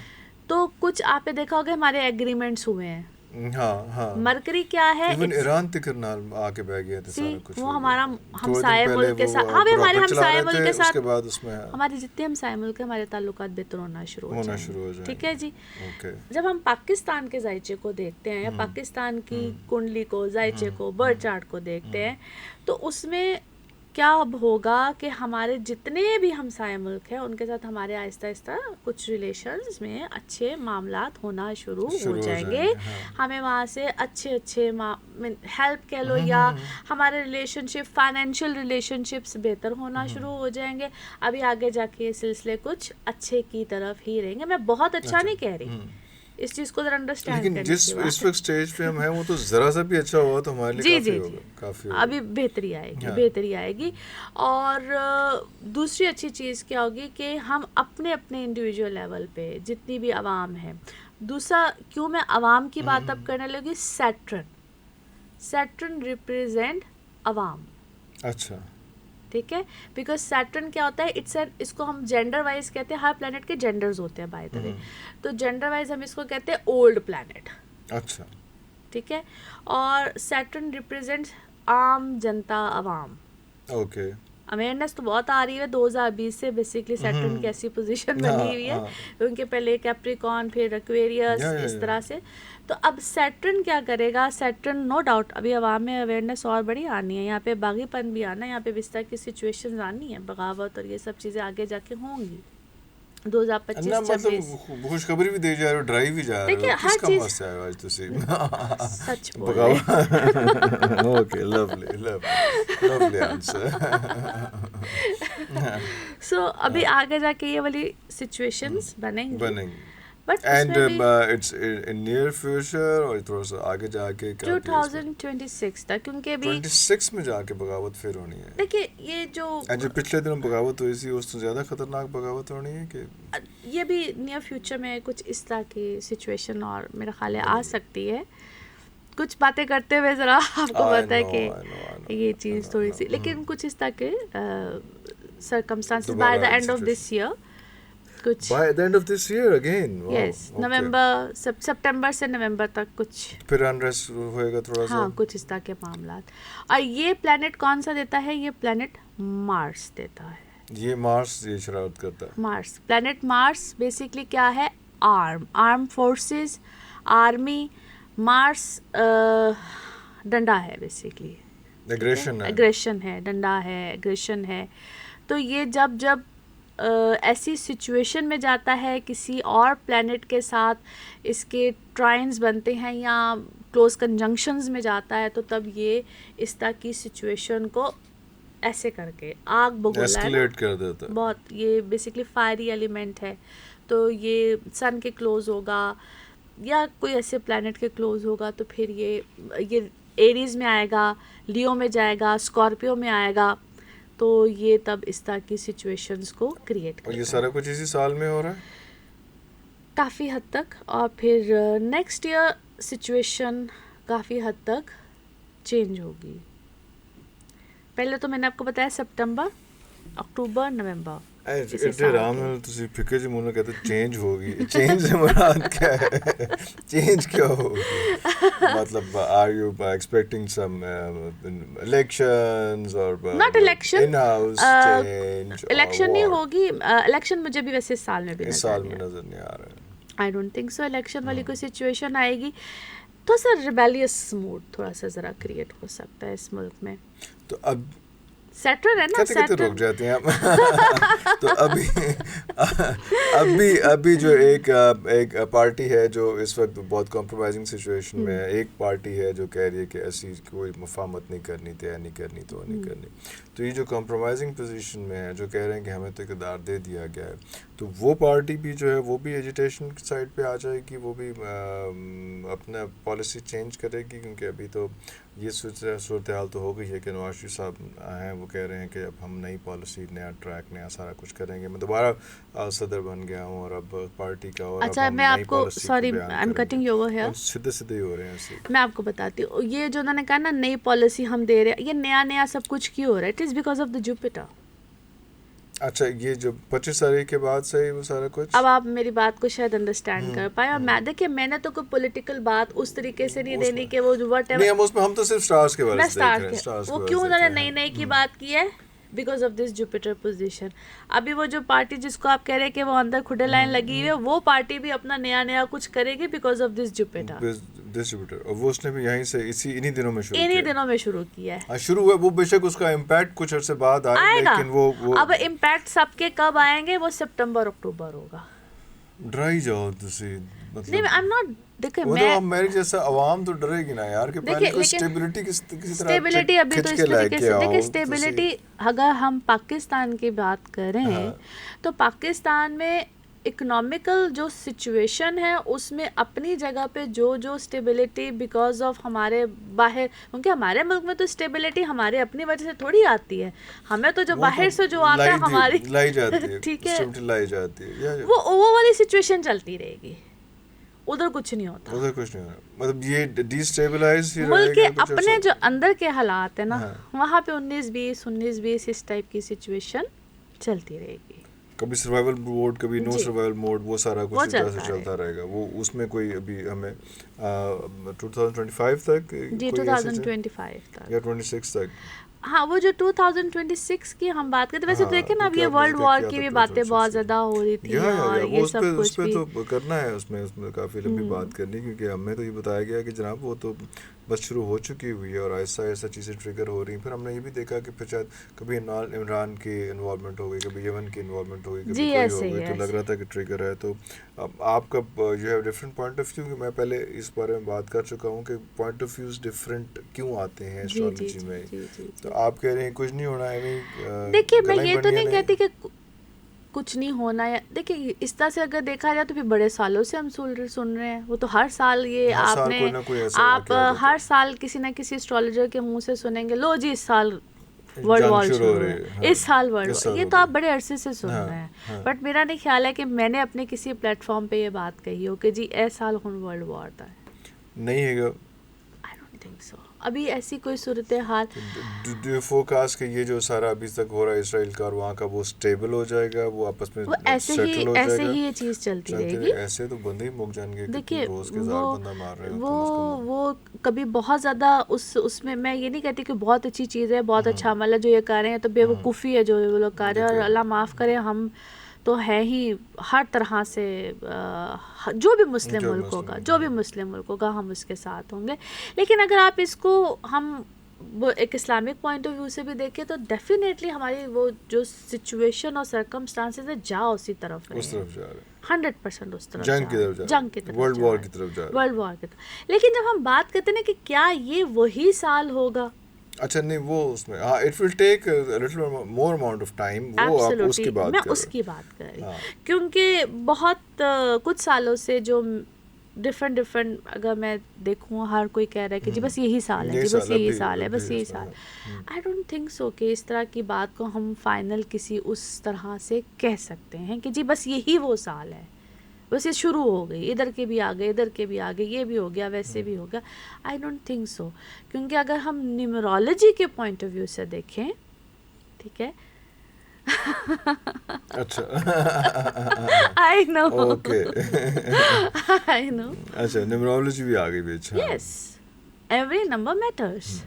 तो कुछ आपने देखा होगा हमारे एग्रीमेंट्स हुए हैं। हाँ। मरकरी क्या है, इवन ईरान तक नाल आके बह गया था सारा कुछ, वो हमारा हमसाये मुल्क के साथ, हाँ हमारे हमसाये मुल्क के साथ, उसके बाद उसमें हमारे जितने हमसाये मुल्क हमारे ताल्लुकात बेहतर होना शुरू हो जाए, ठीक है जी। जब हम पाकिस्तान के जायचे को देखते हैं, या पाकिस्तान की कुंडली को, जायचे को, बर्थ चार्ट को देखते हैं, तो उसमें क्या अब होगा कि हमारे जितने भी हमसाये मुल्क हैं, उनके साथ हमारे आहिस्ता आहिस्ता कुछ रिलेशंस में अच्छे मामलात होना शुरू हो जाएंगे। हमें वहाँ से अच्छे हेल्प कह लो, या हमारे रिलेशनशिप, फाइनेंशियल रिलेशनशिप्स बेहतर होना शुरू हो जाएंगे। अभी आगे जाके ये सिलसिले कुछ अच्छे की तरफ ही रहेंगे। मैं बहुत अच्छा नहीं कह रही, इस चीज को जरा अंडरस्टैंड करने लेकिन जिस इस वक्त स्टेज पे हम हैं, वो तो जरा सा भी अच्छा हुआ तो हमारे लिए काफी होगा। अभी बेहतरी आएगी। और दूसरी अच्छी चीज़ क्या होगी कि हम अपने अपने इंडिविजुअल लेवल पे जितनी भी आवाम है, दूसरा क्यों मैं आवाम की बात अब करने लगी, सैटर्न रिप्रेजेंट आवाम। अच्छा, ठीक है, बिकॉज सैटर्न क्या होता है, इसको हम जेंडर वाइज कहते हैं, हर प्लैनेट के जेंडर्स होते हैं बाय द वे, तो जेंडर वाइज हम इसको कहते हैं ओल्ड प्लैनेट। अच्छा, ठीक है। और सैटर्न रिप्रेजेंट्स आम जनता, आवाम। ओके। अवेयरनेस तो बहुत आ रही है 2020 से, बेसिकली सैटर्न की ऐसी पोजीशन बनी हुई है, उनके पहले कैप्रिकॉन, फिर एक्वेरियस, इस तरह से। तो अब सैटर्न क्या करेगा, सैटर्न नो डाउट अभी आवाम में अवेयरनेस और बड़ी आनी है, यहाँ पे बागीपन भी आना है, यहाँ पे इस तरह की सिचुएशंस आनी है, बगावत और ये सब चीज़ें आगे जाके होंगी 2025-26। खुशखबरी भी दे जा रहे हो, ड्राइव भी जा रहे हो, हर चीज आज तुसी सच बोल रहे। Okay, lovely answer. सो अभी आगे जाके ये वाली सिचुएशंस बनेंगी। बट एंड उसमें भी इट्स इन नियर फ्यूचर और थोड़ा सा आगे जाके क्या 2026 तक, क्योंकि अभी 26 में जाके बगावत फिर होनी है। देखिए ये जो एंड जो पिछले दिनों बगावत हुई थी उससे ज़्यादा खतरनाक बगावत होनी है कि ये भी नियर फ्यूचर में कुछ इस तरह की सिचुएशन और मेरा ख्याल है आ सकती है। कुछ बातें करते हुए ज़रा आपको I पता है know, I know, I know, कि ये I चीज़ know, थोड़ी I सी, know. लेकिन कुछ इस तरह के सर्कमस्टांसेस बाय द दोबारा एंड ऑफ दिस ईयर कुछ By the end of this year again, wow, yes okay. नवंबर सितंबर से नवंबर तक कुछ फिर अनरेस्ट होएगा थोड़ा सा। हाँ कुछ इस तरह के मामला। और ये प्लैनेट कौन सा देता है? ये प्लैनेट मार्स देता है। ये मार्स ये शरारत करता है। मार्स, प्लैनेट मार्स बेसिकली क्या है? Arm forces, army. मार्स डंडा है बेसिकली, एग्रेशन है, डंडा है, एग्रेशन है। तो ये जब जब ऐसी सिचुएशन में जाता है किसी और प्लैनेट के साथ, इसके ट्राइन्स बनते हैं या क्लोज कंजंक्शंस में जाता है, तो तब ये इस तरह की सिचुएशन को ऐसे करके आग बगोला एस्केलेट कर देता है। बहुत, ये बेसिकली फायरी एलिमेंट है। तो ये सन के क्लोज होगा या कोई ऐसे प्लैनेट के क्लोज होगा तो फिर ये एरीज में आएगा, लियो में जाएगा, स्कॉर्पियो में आएगा। तो ये तब इस तरह की सिचुएशंस को क्रिएट करता है। और ये सारा कुछ इसी साल में हो रहा है काफ़ी हद तक। और फिर नेक्स्ट ईयर सिचुएशन काफ़ी हद तक चेंज होगी। पहले तो मैंने आपको बताया सितंबर, अक्टूबर, नवंबर। इतने आराम ਨਾਲ ਤੁਸੀਂ ਫਿਕਰ ਜਿਹੀ ਮੈਨੂੰ कहते चेंज होगी। चेंज से मुराद क्या है? चेंज क्या होगी? मतलब are you expecting some elections or Not election, in-house change? Election नहीं होगी। इलेक्शन मुझे भी वैसे इस साल में भी इस साल में नजर नहीं आ रहा है। I don't think so election वाली कोई सिचुएशन आएगी। थोड़ा सा रिबेलियस मूड थोड़ा सा ज़रा क्रिएट हो सकता है इस मुल्क में। तो अब सैटर्न है ना, कहते रुक जाते हैं तो अभी जो एक पार्टी है जो इस वक्त बहुत कॉम्प्रोमाइजिंग सिचुएशन में है। एक पार्टी है जो कह रही है कि ऐसी कोई मुफाहमत नहीं करनी, तय नहीं करनी, तो नहीं करनी। तो ये जो कॉम्प्रोमाइजिंग पोजीशन में है, जो कह रहे हैं कि हमें तो इक़्तिदार दे दिया गया है, तो वो पार्टी भी जो है वो भी एजिटेशन की साइड पे आ जाएगी, वो भी अपना पॉलिसी चेंज करेगी। क्योंकि अभी तो ये सूरत हाल तो हो गई है कि नवाज शरीफ साहब हैं, वो कह रहे हैं कि अब हम नई पॉलिसी, नया ट्रैक, नया सारा कुछ करेंगे। मैं दोबारा सदर बन गया हूँ और अब पार्टी का और अच्छा, मैं आपको sorry I am cutting you over here, सीधे सीधे ही हो रहे हैं ऐसे। मैं आपको बताती हूँ, ये जो उन्होंने कहा ना नई पॉलिसी हम दे रहे हैं, ये नया नया सब कुछ क्यों हो रहा है? It is because of the Jupiter. अच्छा, ये जो 25 तारीख के बाद से ही वो सारा कुछ, अब आप मेरी बात को शायद अंडरस्टैंड कर पाए। और मैं देखिए, मैंने तो कोई पॉलिटिकल बात उस तरीके से नहीं देनी कि वो व्हाटएवर नहीं, हम तो सिर्फ स्टार्स के बारे में देख रहे हैं। स्टार्स वो क्यों उन्होंने नई नई की बात की है? Because of this Jupiter position. अभी वो जो पार्टी जिसको आप कह रहे हैं कि वो अंदर खुडे लाइन लगी हुई है, वो पार्टी भी अपना नया नया कुछ करेगी बिकॉज ऑफ दिस जुपिटर। और वो उसने भी यहीं से इन्हीं दिनों में शुरू किया है। शुरू हुआ वो, बेशक उसका इम्पैक्ट कुछ अर्से बाद आएगा, लेकिन वो अब इम्पैक्ट सबके कब आएंगे? वो सितंबर अक्टूबर होगा। डराई जाओ तुसी, मतलब नहीं, आई एम नॉट, देखिए मैं मेरी जैसा आवाम तो डरेगी ना यार कि पहले को स्टेबिलिटी किसी तरह स्टेबिलिटी अभी तो इस तरीके से देखिए, स्टेबिलिटी अगर हम पाकिस्तान की बात करें तो पाकिस्तान में इकोनॉमिकल जो सिचुएशन है उसमें अपनी जगह पे जो स्टेबिलिटी बिकॉज ऑफ हमारे बाहर, क्योंकि हमारे मुल्क में तो स्टेबिलिटी हमारे अपनी वजह से थोड़ी आती है, हमें तो जो बाहर से जो आता है हमारी लाई जाती है, ठीक है, लाई जाती है, वो वाली सिचुएशन चलती रहेगी। उधर कुछ नहीं होता, मतलब ये डिस्टेबलाइज ही मुल्क के अपने जो अंदर के हालात है ना, वहाँ पे 19-20 इस टाइप की सिचुएशन चलती रहेगी। कभी सर्वाइवल मोड, कभी नो सर्वाइवल मोड, वो सारा कुछ इस तरह से चलता रहेगा। वो उसमें कोई अभी हमें 2025 तक जी 2025 तक या 26 तक, हाँ वो जो 2026 की हम बात करते, वैसे तो देखिए ना, अब ये वर्ल्ड वॉर की भी बातें बहुत ज़्यादा हो रही थी और ये सब कुछ भी तो करना है, उसमें काफ़ी लंबी बात करनी, क्योंकि हमें तो ये बताया गया कि जनाब वो तो बस शुरू हो चुकी हुई है और ऐसा ऐसा चीज़ें ट्रिगर हो रही हैं। फिर हमने ये भी देखा कि फिर शायद कभी इमरान की इन्वॉल्वमेंट हो गई, कभी यमन की इन्वॉल्वमेंट हो गई, कभी कोई हो गई, तो लग रहा था कि ट्रिगर है। तो आपका you have different point of view, मैं पहले इस बारे में बात कर चुका हूँ कि पॉइंट ऑफ व्यूज डिफरेंट क्यों आते हैं एस्ट्रोलॉजी में। तो आप कह रहे हैं कुछ नहीं होना है, देखिए मैं ये तो नहीं कहती कि कुछ नहीं होना, या देखिए इस तरह से अगर देखा जाए तो फिर बड़े सालों से हम सुन रहे हैं, वो तो हर साल ये हर साल आपने कोई ना कोई ऐसा आप वाकया होता हर साल किसी ना किसी एस्ट्रोलॉजर के मुंह से सुनेंगे, लो जी इस साल वर्ल्ड जंग वॉर शुरू शुरू हो रही है, है, हाँ, इस साल वर्ल्ड इस वॉर, साल ये हो तो आप गई। बड़े अरसे से सुन हाँ, रहे हैं। हाँ। बट मेरा नहीं ख्याल है कि मैंने अपने किसी प्लेटफॉर्म पे ये बात कही हो कि जी ए साल वर्ल्ड वॉर था। नहीं है। आई डोंट थिंक सो, अभी ऐसी कोई सूरत हाल। डू यू फोरकास्ट कि ये जो सारा अभी तक हो रहा है इसराइल का और वहाँ का, वो स्टेबल हो जाएगा, वो आपस में वो सेटल हो ऐसे जाएगा? ही ये चीज़ चलती रहेगी। ऐसे तो बंदे ही मुक जाएंगे, कितने देखिए रोज के वो 1000 बंदा मार रहे हो वो कम से कम। वो कभी बहुत ज़्यादा उसमें, मैं ये नहीं कहती कि बहुत अच्छी चीज़ है, बहुत अच्छा अमल है जो ये कर रहे हैं, तो बेवकूफ़ी है जो वो लोग कर रहे हैं। और अल्लाह माफ़ करे, हम तो है ही हर तरह से जो भी मुस्लिम मुल्क होगा, जो भी मुस्लिम मुल्क होगा, हम उसके साथ होंगे। लेकिन अगर आप इसको हम वो एक इस्लामिक पॉइंट ऑफ व्यू से भी देखें तो डेफिनेटली हमारी वो जो सिचुएशन और सर्कमस्टांसेस है जाओ उसी तरफ उस तरफ जा रहे हैं, 100% उस तरफ जंग की तरफ जा रहे जंग की हैं, तरफ, वर्ल्ड वॉर की तरफ जा रहे हैं। वर्ल्ड वॉर की तरफ। लेकिन जब हम बात करते हैं ना कि क्या ये वही साल होगा, अच्छा नहीं, वो उसमें हाँ, it will take little more amount of time, वो आप उसकी बात मैं कर रहे उसकी बात कर रही हाँ। क्योंकि बहुत कुछ सालों से जो डिफरेंट अगर मैं देखूँ, हर कोई कह रहा है कि जी बस यही साल है, जी बस यही साल है, बस यही साल। आई डोंट थिंक सो कि इस तरह की बात को हम फाइनल किसी उस तरह से कह सकते हैं कि जी बस यही वो साल है, बस ये शुरू हो गई, इधर के भी आ गए, इधर के भी आ गए, ये भी हो गया, वैसे भी हो गया। आई डोंट थिंक सो, क्योंकि अगर हम न्यूमरोलॉजी के पॉइंट ऑफ व्यू से देखें, ठीक है, अच्छा I know, okay I know, अच्छा न्यूमरोलॉजी भी आ गई बीच। Yes, every number matters,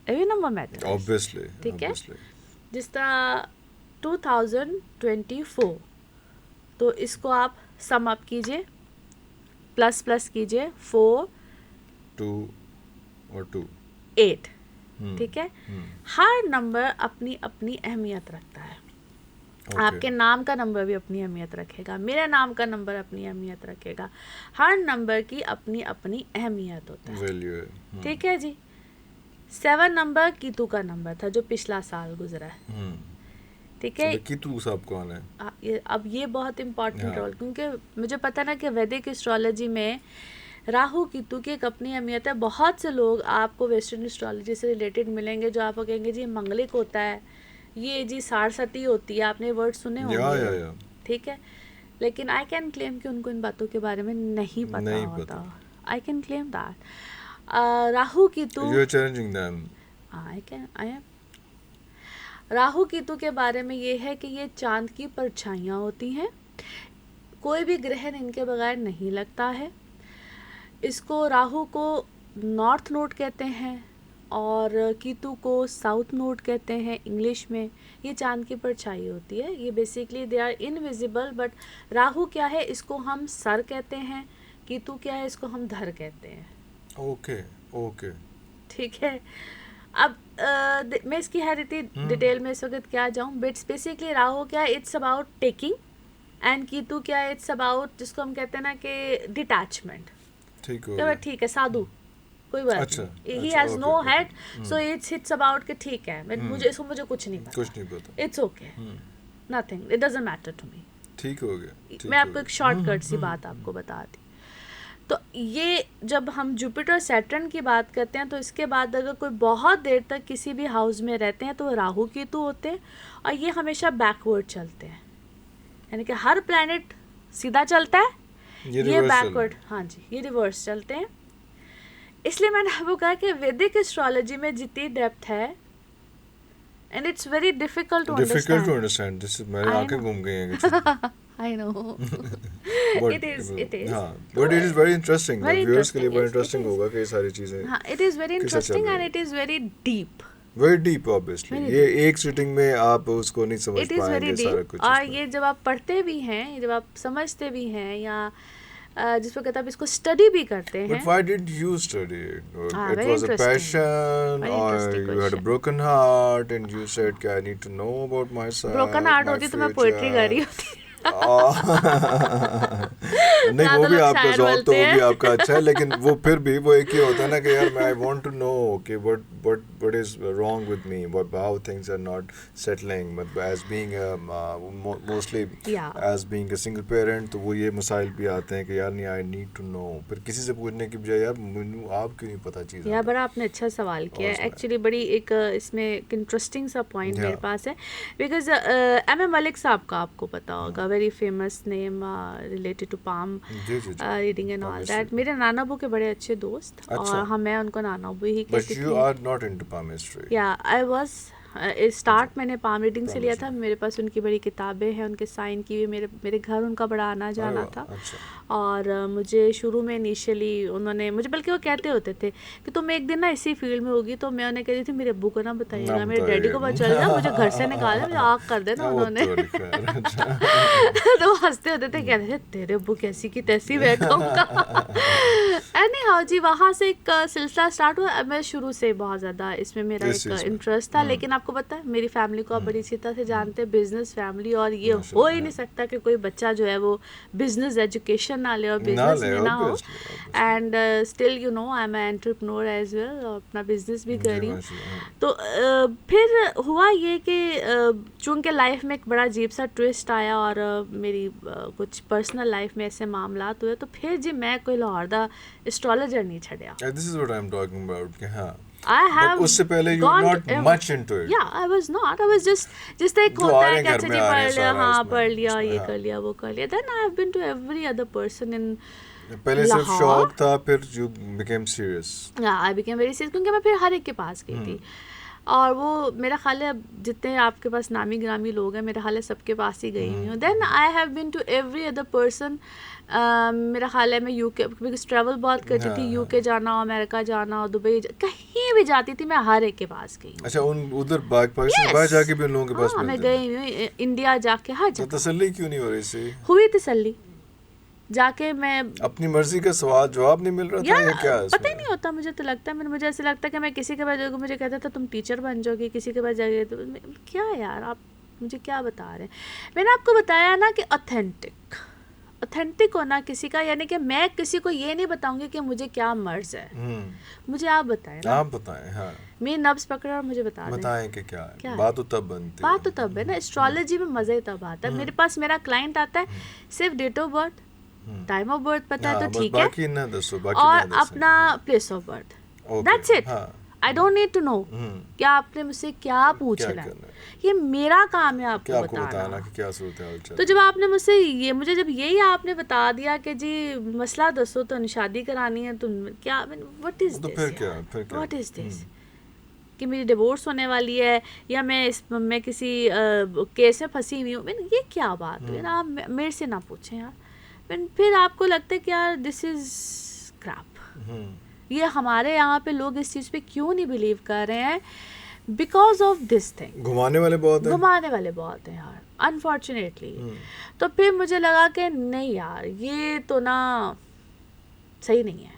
every number matters, obviously, ठीक है। जिस तरह 2024, तो इसको आप सम अप कीजिए, प्लस कीजिए, 4 2 और 2 8, ठीक है। हर नंबर अपनी अपनी अहमियत रखता है। आपके नाम का नंबर भी अपनी अहमियत रखेगा, मेरे नाम का नंबर अपनी अहमियत रखेगा, हर नंबर की अपनी अपनी अहमियत होता है, वैल्यू है। ठीक है जी। 7 नंबर कीतू का नंबर था जो पिछला साल गुजरा है, ठीक है। कीतू साहब कौन है? अब ये बहुत इम्पोर्टेंट रोल, क्योंकि मुझे पता ना कि वैदिक एस्ट्रोलॉजी में राहु कीतु की एक अपनी अहमियत है। बहुत से लोग आपको वेस्टर्न एस्ट्रोलॉजी से रिलेटेड मिलेंगे जो आपको कहेंगे जी मंगलिक होता है, ये जी सारस्वती होती है, आपने वर्ड सुने होंगे, ठीक है। लेकिन आई कैन क्लेम कि उनको इन बातों के बारे में नहीं पता होता। I can claim that Rahu Ketu, you are challenging them. I am. Rahu Ketu के बारे में ये है कि ये चांद की परछाइयाँ होती हैं, कोई भी ग्रहण इनके बगैर नहीं लगता है। इसको राहु को नॉर्थ नोड कहते हैं और कीतु को साउथ नोड कहते हैं इंग्लिश में। ये चांद की परछाई होती है, ये basically they are invisible, but Rahu क्या है, इसको हम सर कहते हैं, कीतु क्या है, इसको हम धर कहते हैं। ओके ठीक है। अब मैं इसकी हर इतनी डिटेल में इस वक्त क्या जाऊँ, बट बेसिकली राहु क्या है, it's about taking, and Keetu क्या है, इट्स अबाउट जिसको हम कहते हैं ना कि डिटैचमेंट। ठीक है, साधु, कोई बात नहीं, he has no head, so it's about कि ठीक है, मुझे कुछ नहीं पता, it's okay, nothing, it doesn't matter to me. ठीक हो गया। मैं आपको एक शॉर्टकट सी बात आपको बता दी। तो ये जब हम जुपिटर सैटर्न की बात करते हैं, तो इसके बाद अगर कोई बहुत देर तक किसी भी हाउस में रहते हैं तो राहु केतु होते हैं, और ये हमेशा बैकवर्ड चलते हैं, यानी कि हर प्लैनेट सीधा चलता है, ये बैकवर्ड, हाँ जी, ये रिवर्स चलते हैं। इसलिए मैंने आपको कहा कि वैदिक एस्ट्रोलॉजी में जितनी डेप्थ है, and it's very difficult to understand, this मेरी आंखें घूम गई हैं। I know. It is. हाँ, but it is very interesting. Viewers के लिए बहुत interesting होगा कि ये सारी चीजें। हाँ, it is very interesting and it is very deep. Very deep, obviously. ये एक सिटिंग में आप उसको नहीं समझ पाएंगे सारा कुछ। और ये जब आप पढ़ते भी हैं, जब आप समझते भी हैं, या जिस वक्त आप इसको स्टडी भी करते हैं। But why did you study it? It was a passion, or you had a broken heart, and you said, "I need to know about myself." Broken heart होती तो मैं पोएट्री कर रही होती। नहीं, वो भी आपका जॉब तो वो भी आपका अच्छा है, लेकिन वो फिर भी वो एक ही होता है ना कि यार मैं आई वांट टू नो कि what is wrong with me, how things are not settling, but as being mostly as being a single parent, तो वो ये मसाइल भी आते हैं कि यार नहीं, आई नीड टू नो, फिर किसी से पूछने की बजाय यार मैनू आप क्यों नहीं पता चीज़। यार बड़ा आपने अच्छा सवाल किया है एक्चुअली, बड़ी एक इसमें एक इंटरेस्टिंग सा पॉइंट मेरे पास है, बिकॉज M.A. मलिक साहब का आपको पता होगा, very famous name related to palm reading and all that. मेरे नाना बू के बड़े अच्छे दोस्त, और हम मैं उनको नाना बू ही कहती थी। But you are not into palm history. Yeah, I was start मैंने पाम रीडिंग से लिया था। मेरे पास उनकी बड़ी किताबें हैं, उनके साइन की हुई, मेरे घर उनका बड़ा आना जाना था। और मुझे शुरू में इनिशियली उन्होंने मुझे, बल्कि वो कहते होते थे कि तुम एक दिन ना इसी फील्ड में होगी, तो मैं उन्हें कहती थी मेरे अब्बू को ना बताइएगा, मेरे डैडी को पता चल जाए, मुझे घर से निकाले, मुझे आग कर देना उन्होंने। तो हंसते होते थे, कहते थे तेरे अब्बू कैसी की तैसी, मैं कहूँगा। एनी हाउ जी, वहाँ से एक सिलसिला स्टार्ट हुआ। मैं शुरू से बहुत ज़्यादा इसमें मेरा एक इंटरेस्ट था, लेकिन आपको पता है मेरी फैमिली को आप बड़ी अच्छी तरह से जानते हैं, बिजनेस फैमिली, और ये हो ही नहीं सकता कि कोई बच्चा जो है वो बिजनेस एजुकेशन ना ले और बिजनेस में ना हो। And still you know I am entrepreneur as well, अपना बिजनेस भी कर रही हूँ। तो फिर हुआ ये कि चूँकि लाइफ में एक बड़ा अजीब सा ट्विस्ट आया, और मेरी कुछ पर्सनल लाइफ में ऐसे मामलात हुए, तो फिर जी मैं कोई लाहौर दा एस्ट्रोलॉजर नहीं छड़िया। This is what I'm talking about कि हाँ, I have but उससे पहले you were not much into it. Yeah, I was not. I was just एक होता है कि अच्छा जी पढ़ लिया, हाँ पढ़ लिया, ये कर लिया, वो कर लिया। Then I have been to every other person in पहले सिर्फ शौक था, फिर you became serious. Yeah, I became very serious, क्योंकि मैं फिर हर एक के पास गई थी, और वो मेरा ख्याल है जितने आपके पास नामी ग्रामी लोग हैं, मेरा ख्याल है सबके पास ही गई हुई हूँ। Then I have been to every other person. मेरा ख्याल है मैं यूके, बिकॉज ट्रैवल बहुत करती थी, यूके जाना, अमेरिका जाना, दुबई कहीं भी जाती थी, मैं हर एक के पास गई हूँ। अच्छा, उधर पाकिस्तान बाहर जाके भी लोगों के पास मैं गई हूँ, इंडिया जाके हर जगह। तसल्ली क्यों नहीं हो रही सी? हुई तसल्ली, जाके मैं अपनी मर्जी का सवाल जवाब नहीं मिल रहा था या क्या? पता ही नहीं होता, मुझे तो लगता है, मुझे ऐसा लगता है कि मैं किसी के पास जाऊँगी, मुझे कहता था तुम टीचर बन जाओगी, किसी के पास जाएगी तो क्या यार आप मुझे क्या बता रहे हैं। मैंने आपको बताया ना कि ऑथेंटिक होना किसी का, यानी कि मैं किसी को ये नहीं बताऊंगी कि मुझे क्या मर्ज है, मुझे आप बताएं ना, आप बताएं। हाँ, मेरी नब्ज पकड़ा और मुझे बताएं कि क्या है। बात तो तब बनती है, बात तो तब है ना। एस्ट्रोलॉजी में मज़ा ही तब आता है। मेरे पास मेरा क्लाइंट आता है, सिर्फ date of birth, time of birth पता है तो ठीक है, बाकी ना दसो, और अपना place of birth, that's it. I don't need to know क्या आपने मुझसे क्या पूछना है, ये मेरा काम है आपको बताना कि क्या सूरत है। तो जब आपने मुझसे मुझे जब यही आपने बता दिया कि जी मसला दसो, तो शादी करानी है, तो क्या, what is this, what is this, कि मेरी डिवोर्स होने वाली है, या मैं किसी केस में फंसी हुई हूँ, मैंने ये क्या बात हुई ना, आप मेरे से ना पूछें यार। फिर आपको लगता है कि यार दिस इज क्रैप, ये हमारे यहाँ पे लोग इस चीज़ पे क्यों नहीं बिलीव कर रहे हैं, बिकॉज ऑफ दिस थिंग। घुमाने वाले बहुत हैं यार, अनफॉर्चुनेटली। तो फिर मुझे लगा कि नहीं यार, ये तो ना सही नहीं है।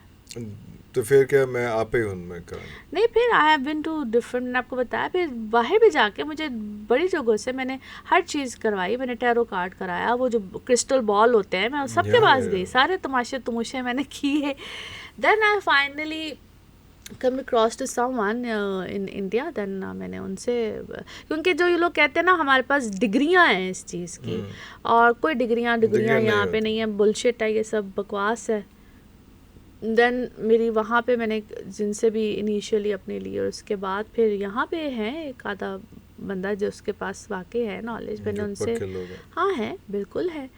तो फिर क्या मैं आप ही उनमें नहीं, फिर I have been to different, मैंने आपको बताया, फिर बाहर भी जाके मुझे बड़ी जगहों से मैंने हर चीज़ करवाई। मैंने टैरो कार्ड कराया, वो जो क्रिस्टल बॉल होते हैं, मैं सबके पास गई, सारे तमाशे मैंने किए। Then I finally come across to someone in India. Then मैंने उनसे, क्योंकि जो ये लोग कहते हैं ना हमारे पास डिग्रियां हैं इस चीज़ की, और कोई डिग्रियां यहाँ पे नहीं है, बुलशिट है, ये सब बकवास है। देन मेरी वहाँ पे मैंने जिनसे भी इनिशियली अपने लिए, और उसके बाद फिर यहाँ पे हैं एक आधा बंदा जो उसके पास वाकई है नॉलेज, मैंने उनसे, हाँ है, बिल्कुल है,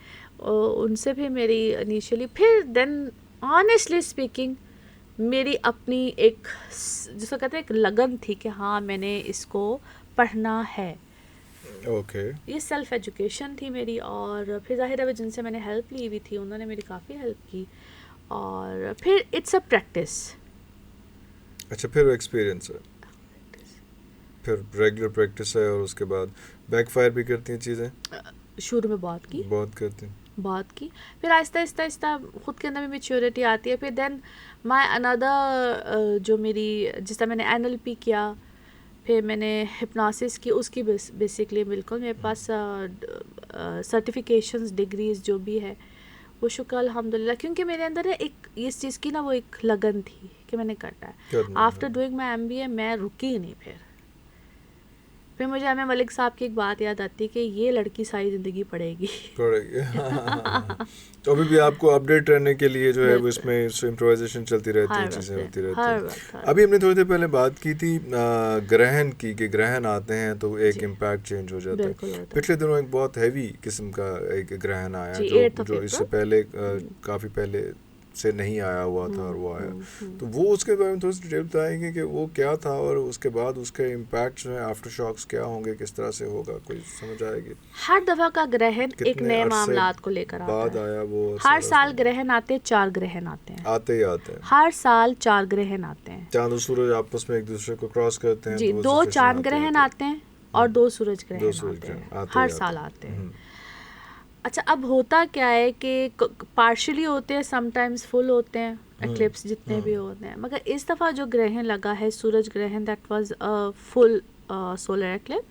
और उनसे भी मेरी इनिशियली, फिर देन ऑनेस्टली स्पीकिंग मेरी अपनी एक, जिसको कहते हैं एक लगन थी कि हाँ मैंने इसको पढ़ना है। ये सेल्फ एजुकेशन थी मेरी, और फिर जाहिर है जिनसे मैंने हेल्प ली हुई थी उन्होंने मेरी काफ़ी हेल्प की, और फिर इट्स अ प्रैक्टिस। अच्छा, फिर एक्सपीरियंस है, फिर रेगुलर प्रैक्टिस है, और उसके बाद बैकफायर भी करती हैं चीज़ें। शुरू में बहुत की, फिर आहिस्ता खुद के अंदर भी मैच्योरिटी आती है। फिर देन माय अनदर जो मेरी, जिस तरह मैंने NLP किया, फिर मैंने हिप्नोसिस की, उसकी बेसिकली बिल्कुल मेरे पास सर्टिफिकेशंस डिग्रीज जो भी है वो शुक्र अल्हम्दुलिल्लाह, क्योंकि मेरे अंदर है एक इस चीज़ की ना वो एक लगन थी कि मैंने करना है। आफ्टर डूइंग माई MBA मैं रुकी ही नहीं। फिर मुझे हमें मलिक साहब की एक बात याद आती है कि ये लड़की सारी ज़िंदगी पढ़ेगी। तो अभी भी आपको अपडेट रहने के लिए जो है वो इसमें इम्प्रोवाइजेशन चलती रहती है, चीज़ें होती रहती हैं। अभी हमने थोड़ी देर पहले बात की थी ग्रहण की, कि ग्रहण आते हैं तो एक इम्पैक्ट चेंज हो जाता है। पिछले दिनों एक बहुत हैवी किस्म का एक ग्रहण आया जो इससे पहले काफ़ी पहले से नहीं आया हुआ था, और वो आया। तो वो उसके बारे में थोड़ी सी डिटेल बताएंगे कि वो क्या था, और उसके बाद उसके इम्पैक्ट जो है आफ्टर शॉक्स क्या होंगे, किस तरह से होगा, कोई समझ आएगी? हर दफा का ग्रहण एक नए मामलात को लेकर आता है। वो हर साल ग्रहण आते हैं, 4 ग्रहण आते हैं, आते हैं हर साल 4 ग्रहण आते हैं। चांद और सूरज आपस में एक दूसरे को क्रॉस करते हैं जी, 2 चांद ग्रहण आते हैं और 2 सूरज ग्रहण आते हैं, हर साल आते हैं। अच्छा, अब होता क्या है कि पार्शियली होते हैं, समटाइम्स फुल होते हैं, एक्लिप्स जितने भी होते हैं, मगर इस दफ़ा जो ग्रहण लगा है सूरज ग्रहण, that was full solar eclipse,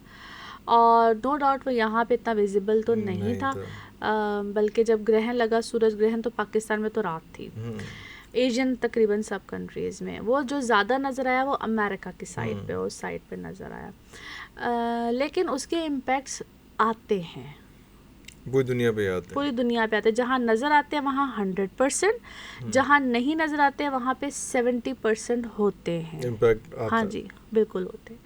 और नो डाउट वो यहाँ पे इतना विजिबल तो नहीं था। बल्कि जब ग्रहण लगा सूरज ग्रहण तो पाकिस्तान में तो रात थी, एशियन तकरीबन सब कंट्रीज़ में। वो जो ज़्यादा नज़र आया वो अमेरिका की साइड पे, उस साइड पे नज़र आया। लेकिन उसके इम्पैक्ट्स आते हैं, पूरी दुनिया पे आते हैं। जहाँ नज़र आते हैं वहाँ 100%, जहाँ नहीं नज़र आते हैं वहाँ पे 70% होते हैं इम्पैक्ट। हाँ जी, बिल्कुल होते हैं।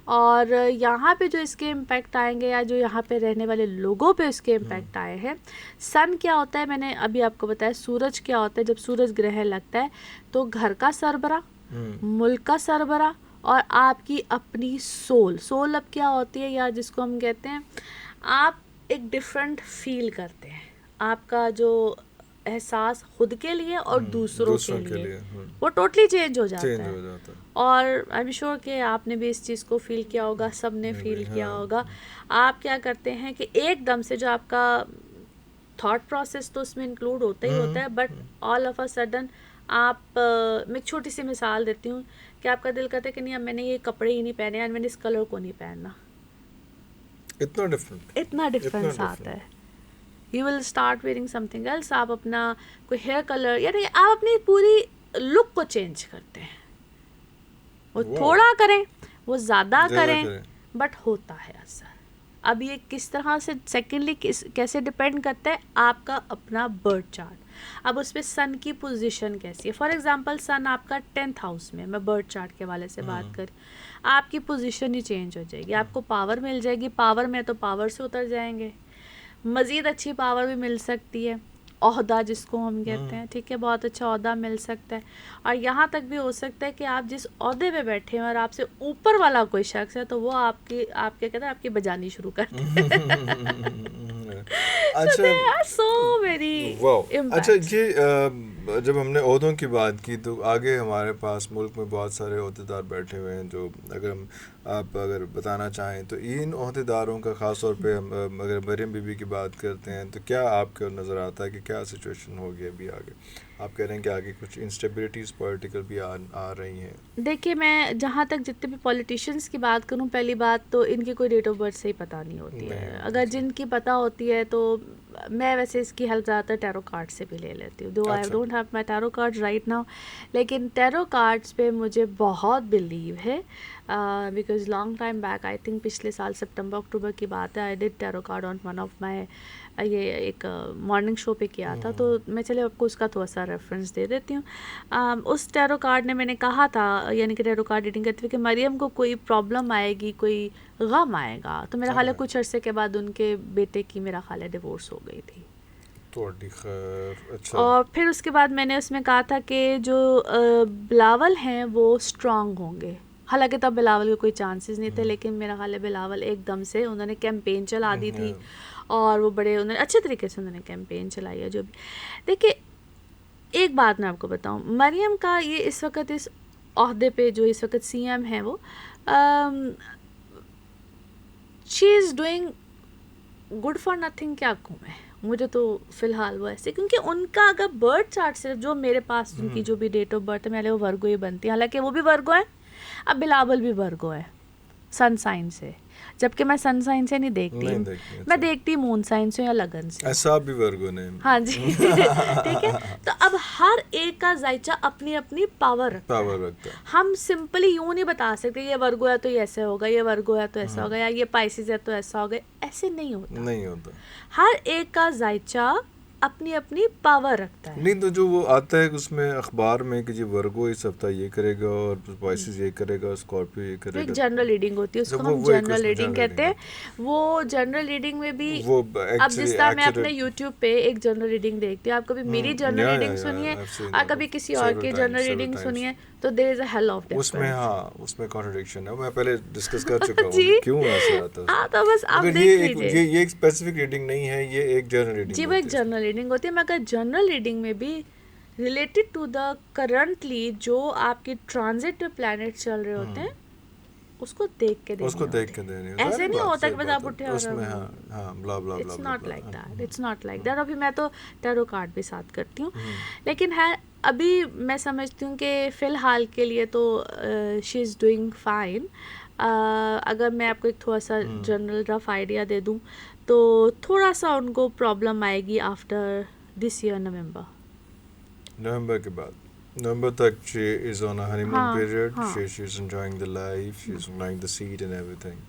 और यहाँ पे जो इसके इम्पैक्ट आएंगे, या जो यहाँ पे रहने वाले लोगों पे उसके इम्पैक्ट आए हैं, सन क्या होता है मैंने अभी आपको बताया, सूरज क्या होता है। जब सूरज ग्रहण लगता है तो घर का सरबरा, मुल्क का सरबरा, और आपकी अपनी सोल अब क्या होती है, या जिसको हम कहते हैं आप एक डिफरेंट फील करते हैं, आपका जो एहसास खुद के लिए और दूसरों के लिए वो टोटली चेंज हो जाता है। और आई एम श्योर कि आपने भी इस चीज़ को फील किया होगा, सब ने फील किया होगा। आप क्या करते हैं कि एकदम से जो आपका थॉट प्रोसेस तो उसमें इंक्लूड होता ही होता है, but all of a sudden आप मैं एक छोटी सी मिसाल देती हूँ कि आपका दिल करता है कि नहीं अब मैंने ये कपड़े ही नहीं पहने, या मैंने इस कलर को नहीं पहनना। इतना डिफरेंस आता है। You will start wearing something else. आप अपना कोई हेयर कलर, यानी आप अपनी पूरी लुक को चेंज करते हैं। वो थोड़ा करें, वो ज़्यादा करें, बट होता है असर। अब ये किस तरह से, सेकेंडली कैसे डिपेंड करता है आपका अपना बर्थ चार्ट। अब उस पर सन की पोजीशन कैसी है। फॉर एग्जांपल सन आपका 10th हाउस में, मैं बर्थ चार्ट के वाले से बात कर, आपकी पोजीशन ही चेंज हो जाएगी। आपको पावर मिल जाएगी, पावर में तो पावर से उतर जाएंगे, मज़ीद अच्छी पावर भी मिल सकती है, ओहदा जिसको हम कहते हैं, ठीक है, बहुत अच्छा ओहदा मिल सकता है। और यहाँ तक भी हो सकता है कि आप जिस ओहदे पे बैठे हैं और आपसे ऊपर वाला कोई शख्स है तो वो आपके कहते हैं आपकी बजानी शुरू कर दे। अच्छा, so very अच्छा, ये जब हमने ओहदों की बात की तो आगे हमारे पास मुल्क में बहुत सारे ओहदेदार बैठे हुए हैं, जो आप अगर बताना चाहें तो इन ओहदेदारों का ख़ास तौर पे अगर मरियम बीबी की बात करते हैं तो क्या आपको नज़र आता है कि क्या सिचुएशन होगी अभी आगे? आप कह रहे हैं कि आगे कुछ इंस्टेबिलिटीज़ पॉलिटिकल भी आ रही हैं। देखिए, मैं जहाँ तक जितने भी पॉलिटिशियंस की बात करूँ, पहली बात तो इनकी कोई डेट ऑफ बर्थ से ही पता नहीं होती है। अगर जिनकी पता होती है तो मैं वैसे इसकी हेल्प ज़्यादातर टैरो कार्ड से भी ले लेती हूँ, दो I don't have my tarot card right now, लेकिन टैरो कार्ड्स पे मुझे बहुत बिलीव है, because long time back, I think पिछले साल सितंबर अक्टूबर की बात है, I did tarot card on one of my, ये एक मॉर्निंग शो पे किया था, तो मैं चले आपको उसका थोड़ा सा रेफरेंस दे देती हूँ। उस टैरो कार्ड ने मैंने कहा था, यानी कि टैरो कार्ड रीडिंग करते हुए, कि मरियम को कोई प्रॉब्लम आएगी, कोई गम आएगा। तो मेरा ख्याल है कुछ अरसे के बाद उनके बेटे की मेरा ख्याल है डिवोर्स हो गई थी। अच्छा। और फिर उसके बाद मैंने उसमें कहा था कि जो बिलावल हैं वो स्ट्रांग होंगे। हालांकि तब बिलावल के कोई चांसेस नहीं थे, लेकिन मेरा ख्याल है बिलावल एकदम से उन्होंने कैंपेन चला दी थी, और वो बड़े उन्होंने अच्छे तरीके से उन्होंने कैंपेन चलाई है। जो भी देखिए, एक बात मैं आपको बताऊं, मरियम का ये इस वक्त इस ओहदे पे जो इस वक्त CM है, वो she is doing good for nothing, क्या कहूँ मैं, मुझे तो फ़िलहाल वो ऐसे, क्योंकि उनका अगर बर्थ चार्ट सिर्फ जो मेरे पास उनकी जो भी डेट ऑफ बर्थ है, मेरे वो वर्गो ही बनती है। हालांकि वो भी वर्गो है, अब बिलावल भी वर्गो है, सन साइन से, जबकि मैं सन साइन से नहीं देखती हूँ, मैं देखती मून साइन से या लगन से। ऐसा भी वर्गो ने। हाँ जी ठीक है। तो अब हर एक का जायचा अपनी अपनी पावर रखता है। हम सिंपली यूं नहीं बता सकते ये वर्गो है तो ये ऐसे होगा, ये वर्गो है तो ऐसा होगा, या ये पाइसिस है तो ऐसा होगा, ऐसे नहीं होता। हर एक का जायचा अपनी अपनी पावर रखता है। नहीं तो जो वो आता है उसमें अखबार में कि जी वर्गो इस हफ्ता ये करेगा और पाइसिस ये करेगा, स्कॉर्पियो ये करेगा, एक जनरल रीडिंग होती है, उसको हम जनरल रीडिंग कहते हैं। वो जनरल रीडिंग में भी वो अब जिस तरह मैं अपने यूट्यूब पे एक जनरल रीडिंग देखती हूँ, आप कभी मेरी जनरल रीडिंग सुनिए और कभी किसी और की जनरल रीडिंग सुनिए, तो there is a hell of difference उसमें। हाँ, उसमें कॉन्ट्रडिक्शन है, मैं पहले डिस्कस कर चुका हूँ क्यों ऐसे आता है। हाँ, तो बस आप देख लीजिए, ये एक स्पेसिफिक रीडिंग नहीं है, ये एक जनरल रीडिंग जी, वो एक जनरल रीडिंग होती है। मगर जनरल रीडिंग में भी रिलेटेड टू द करंटली जो आपके ट्रांजिट प्लैनेट चल रहे होते हैं उसको देख के देनी, ऐसे नहीं होता कि बस आप उठे और blah blah. It's not like that, it's not like that. अभी मैं तो टैरो कार्ड भी साथ करती हूँ, लेकिन है अभी मैं समझती हूँ कि फ़िलहाल के लिए तो शी इज़ डूइंग फाइन। अगर मैं आपको एक थोड़ा सा जनरल रफ आइडिया दे दूँ तो थोड़ा सा उनको प्रॉब्लम आएगी आफ्टर दिस ईयर नवंबर के बाद। नवंबर तक she is on a honeymoon period. She's enjoying the life, she's enjoying the seed and everything.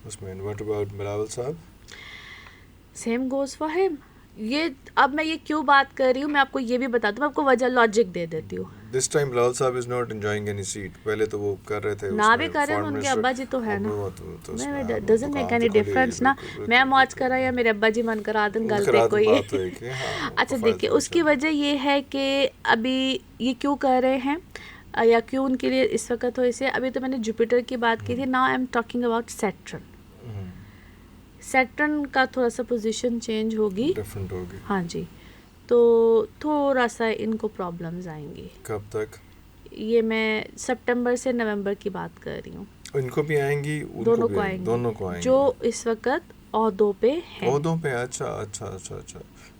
Usman, what about Bilawal साहब? Same goes for him. ये अब मैं ये क्यों बात कर रही हूँ मैं आपको ये भी बता दूँ, मैं आपको वजह लॉजिक दे देती हूँ। This time Bilawal साहब is not enjoying any seed. पहले तो वो कर रहे थे, ना भी कर रहे हैं, उनके अब्बा जी तो है ना, मैं डजंट मेक एनी डिफरेंस ना, मैं मौज कर रहा या मेरे अब्बा जी मन करा दिन गल पे कोई। अच्छा देखिए, उसकी वजह ये है कि अभी ये क्यों कर रहे हैं या क्यों उनके लिए इस वक्त हो इसे, अभी तो मैंने जुपिटर की बात की थी, now I am talking about Saturn का थोड़ा सा पोजीशन चेंज होगी, डिफरेंट होगी। हाँ जी, तो थोड़ा सा इनको प्रॉब्लम्स आएंगी। कब तक? ये मैं सितंबर से नवंबर की बात कर रही हूँ। इनको भी आएंगी, दोनों को आएंगी जो इस वक्त ओहदों पे हैं। ओहदों पे, अच्छा।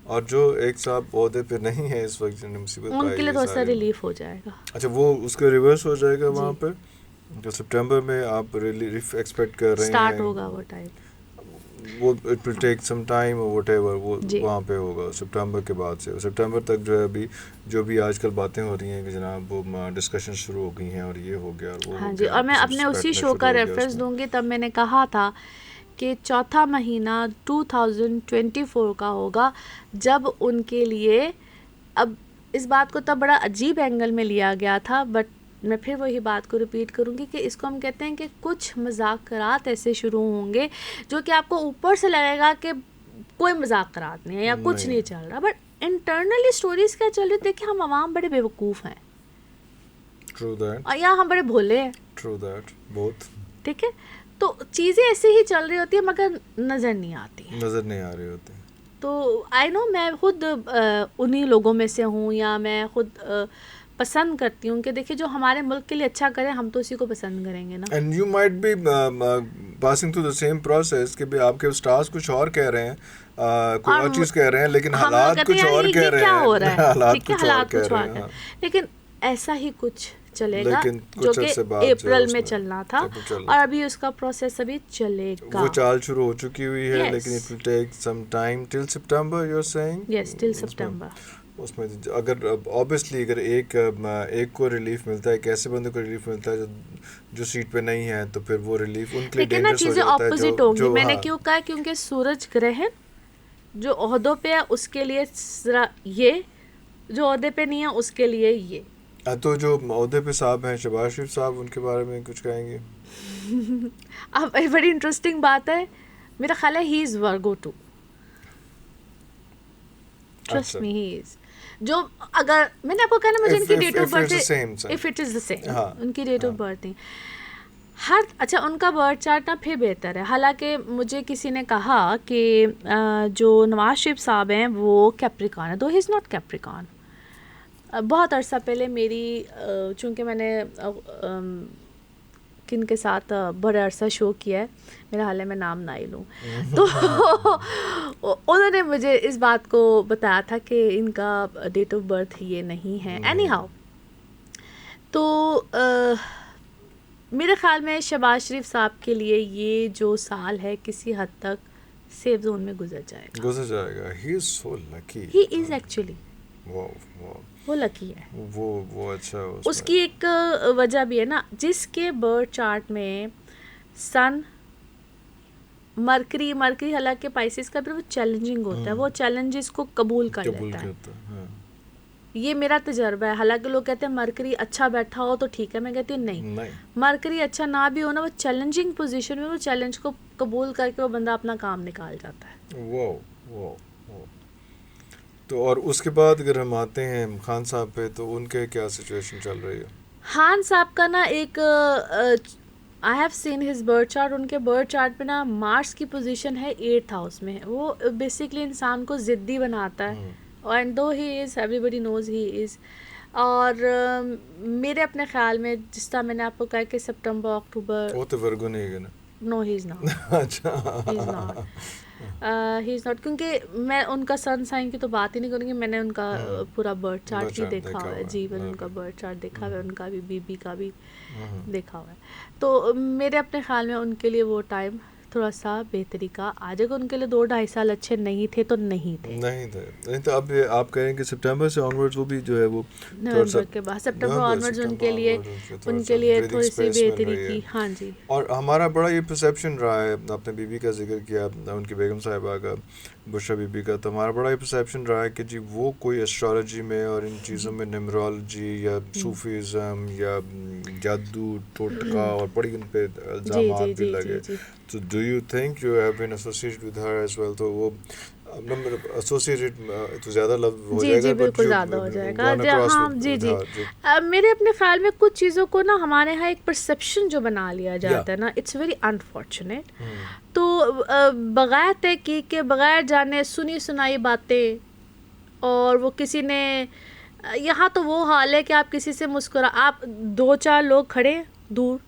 और जो एक साहब ओहदे पे नहीं है इस वक्त, मुसीबत उनके लिए थोड़ा सा रिलीफ हो जाएगा। अच्छा, वो उसका रिवर्स हो जाएगा वहाँ पे, जो सितंबर में आप रिलीफ एक्सपेक्ट कर रहे हैं, स्टार्ट होगा वो टाइम, वो it will take some time और व्हाटएवर, वो वहाँ पे होगा सितंबर के बाद से। सितंबर तक जो है अभी जो भी आजकल बातें हो रही हैं कि जनाब वो डिस्कशन शुरू हो गई हैं और ये हो गया और वो हाँ जी। और मैं अपने उसी शो का रेफरेंस दूंगी, तब मैंने कहा था कि चौथा महीना 2024 का होगा जब उनके लिए, अब इस बात को तब बड़ा अजीब एंगल में लिया गया था, बट मैं फिर वही बात को रिपीट करूँगी कि इसको हम कहते हैं कि कुछ मज़ाकरात ऐसे शुरू होंगे जो कि आपको ऊपर से लगेगा कि कोई मज़ाकरात नहीं है या कुछ नहीं चल रहा, बट इंटरनली स्टोरीज क्या चल रही, देखिए हम आवाम बड़े बेवकूफ़ हैं, True that. और या हम बड़े भोले हैं। True that. Both. ठीक है, तो चीज़ें ऐसे ही चल रही होती है मगर नज़र नहीं आ रही होती। तो आई नो मैं खुद उन्हीं लोगों में से हूँ, या मैं खुद पसंद करती हूँ कि देखिए जो हमारे मुल्क के लिए अच्छा करे हम तो उसी को पसंद करेंगे ना। And you might be passing through the same process कि भी आपके स्टार्स कुछ और कह रहे हैं, कोई और चीज़ कह रहे हैं, लेकिन हालात कुछ और कह रहे हैं, हालात कुछ और हैं, लेकिन ऐसा ही कुछ चलेगा जो कि अप्रैल में चलना था, और अभी उसका प्रोसेस अभी चलेगा। वो चाल शुरू हो चुकी हुई है, लेकिन it will take some time till September, you are saying? Yes, till September. उसमें अगर ऑब्वियसली अगर एक को रिलीफ मिलता है, एक ऐसे बंदे को रिलीफ मिलता है जो सीट पे नहीं है, तो फिर वो रिलीफ उनके लिए डेंजरस हो जाता है। ऑपोजिट होंगी। मैंने क्यों कहा, क्योंकि सूरज ग्रहण जो ओहदों पे है उसके लिए ये, जो ओहदे पे नहीं है उसके लिए ये। तो जो ओहदे पे साहब हैं शहबाज शरीफ साहब, उनके बारे में कुछ कहेंगे? अब बड़ी इंटरेस्टिंग बात है, मेरा ख्याल है he is Virgo too, trust me he is. जो अगर मैंने आपको कहा ना मुझे इनकी date of birth, if it is the same, उनकी डेट ऑफ बर्थ है हर, अच्छा उनका बर्थ चार्ट ना फिर बेहतर है। हालांकि मुझे किसी ने कहा कि जो नवाज शरीफ साहब हैं वो कैप्रिकॉन है, दो ही इज़ नॉट कैप्रिकॉन। बहुत अरसा पहले मेरी चूँकि मैंने किन के साथ बड़ा अरसा शो किया है, मेरा हाल है मैं नाम ना ही लूँ, तो उन्होंने मुझे इस बात को बताया था कि इनका डेट ऑफ बर्थ ये नहीं है। एनी हाउ, तो मेरे ख्याल में शहबाज शरीफ साहब के लिए ये जो साल है किसी हद तक सेफ जोन में गुजर जाएगा। He is so lucky, he is actually, वो लकी है, वो अच्छा है उसकी एक वजह भी है ना, जिसके बर्थ चार्ट में सन मरकरी हालांकि पाइसेस का भी वो चैलेंजिंग होता है, वो चैलेंजेस को कबूल कर लेता है। ये मेरा तजर्बा है। हालांकि लोग कहते हैं मरकरी अच्छा बैठा हो तो ठीक है, मैं कहती हूँ नहीं, मरकरी अच्छा ना भी हो ना, वो चैलेंजिंग पोजीशन में वो चैलेंज को कबूल करके वो बंदा अपना काम निकाल जाता है। वो तो और उसके बाद अगर हम आते हैं खान साहब पे, तो उनके क्या सिचुएशन चल रही है? खान साहब का ना एक I have seen his birth chart, उनके बर्थ चार्ट पे ना मार्स की पोजीशन है 8th हाउस में। वो बेसिकली इंसान को ज़िद्दी बनाता है, and though he is, everybody knows he is. और मेरे अपने ख्याल में जिस तरह मैंने आपको कहा कि सितंबर अक्टूबर, वो तो वर्गो नहीं है ना? No he is not. अच्छा, ही इज़ नॉट, क्योंकि मैं उनका सन साइन की तो बात ही नहीं करूँगी, मैंने उनका पूरा बर्थ चार्ट भी देखा हुआ है, जीवन उनका बर्थ चार्ट देखा हुआ है, उनका भी बीबी का भी देखा हुआ है। तो मेरे अपने ख्याल में उनके लिए वो टाइम थोड़ा सा बेहतरी का आ जाएगा। उनके लिए 2-2.5 साल अच्छे नहीं थे तो नहीं थे। अब आप कह रहे हैं कि सितंबर से ऑनवर्ड्स वो भी जो है वो नवंबर के बाद सितंबर ऑनवर्ड्स उनके लिए थोड़ी सी बेहतरी की। हाँ जी। और हमारा बड़ा ये परसेप्शन रहा है, आपने बीबी का जिक्र किया, उनकी बेगम साहिबा का, बुशरा बीबी का, तो हमारा बड़ा ये परसेप्शन रहा है कि जी वो कोई एस्ट्रोलॉजी में और इन चीज़ों में न्यूमरोलॉजी या सूफीज़म या जादू टोटका और बड़ी उन पे इल्ज़ामात भी लगे। तो do you think you have been associated with her as well? तो वो नंबर एसोसिएटेड तो ज़्यादा लफ्ज़ हो जाएगा, जी बिल्कुल ज़्यादा हो जाएगा। हाँ जी। मेरे अपने ख्याल में कुछ चीज़ों को ना हमारे यहाँ एक परसेप्शन जो बना लिया जाता है ना, इट्स वेरी अनफॉर्चुनेट। तो बगैर तहकीक के, बगैर जाने सुनी सुनाई बातें, और वो किसी ने, यहाँ तो वो हाल है कि आप किसी से आप 2-4 लोग खड़े दूर,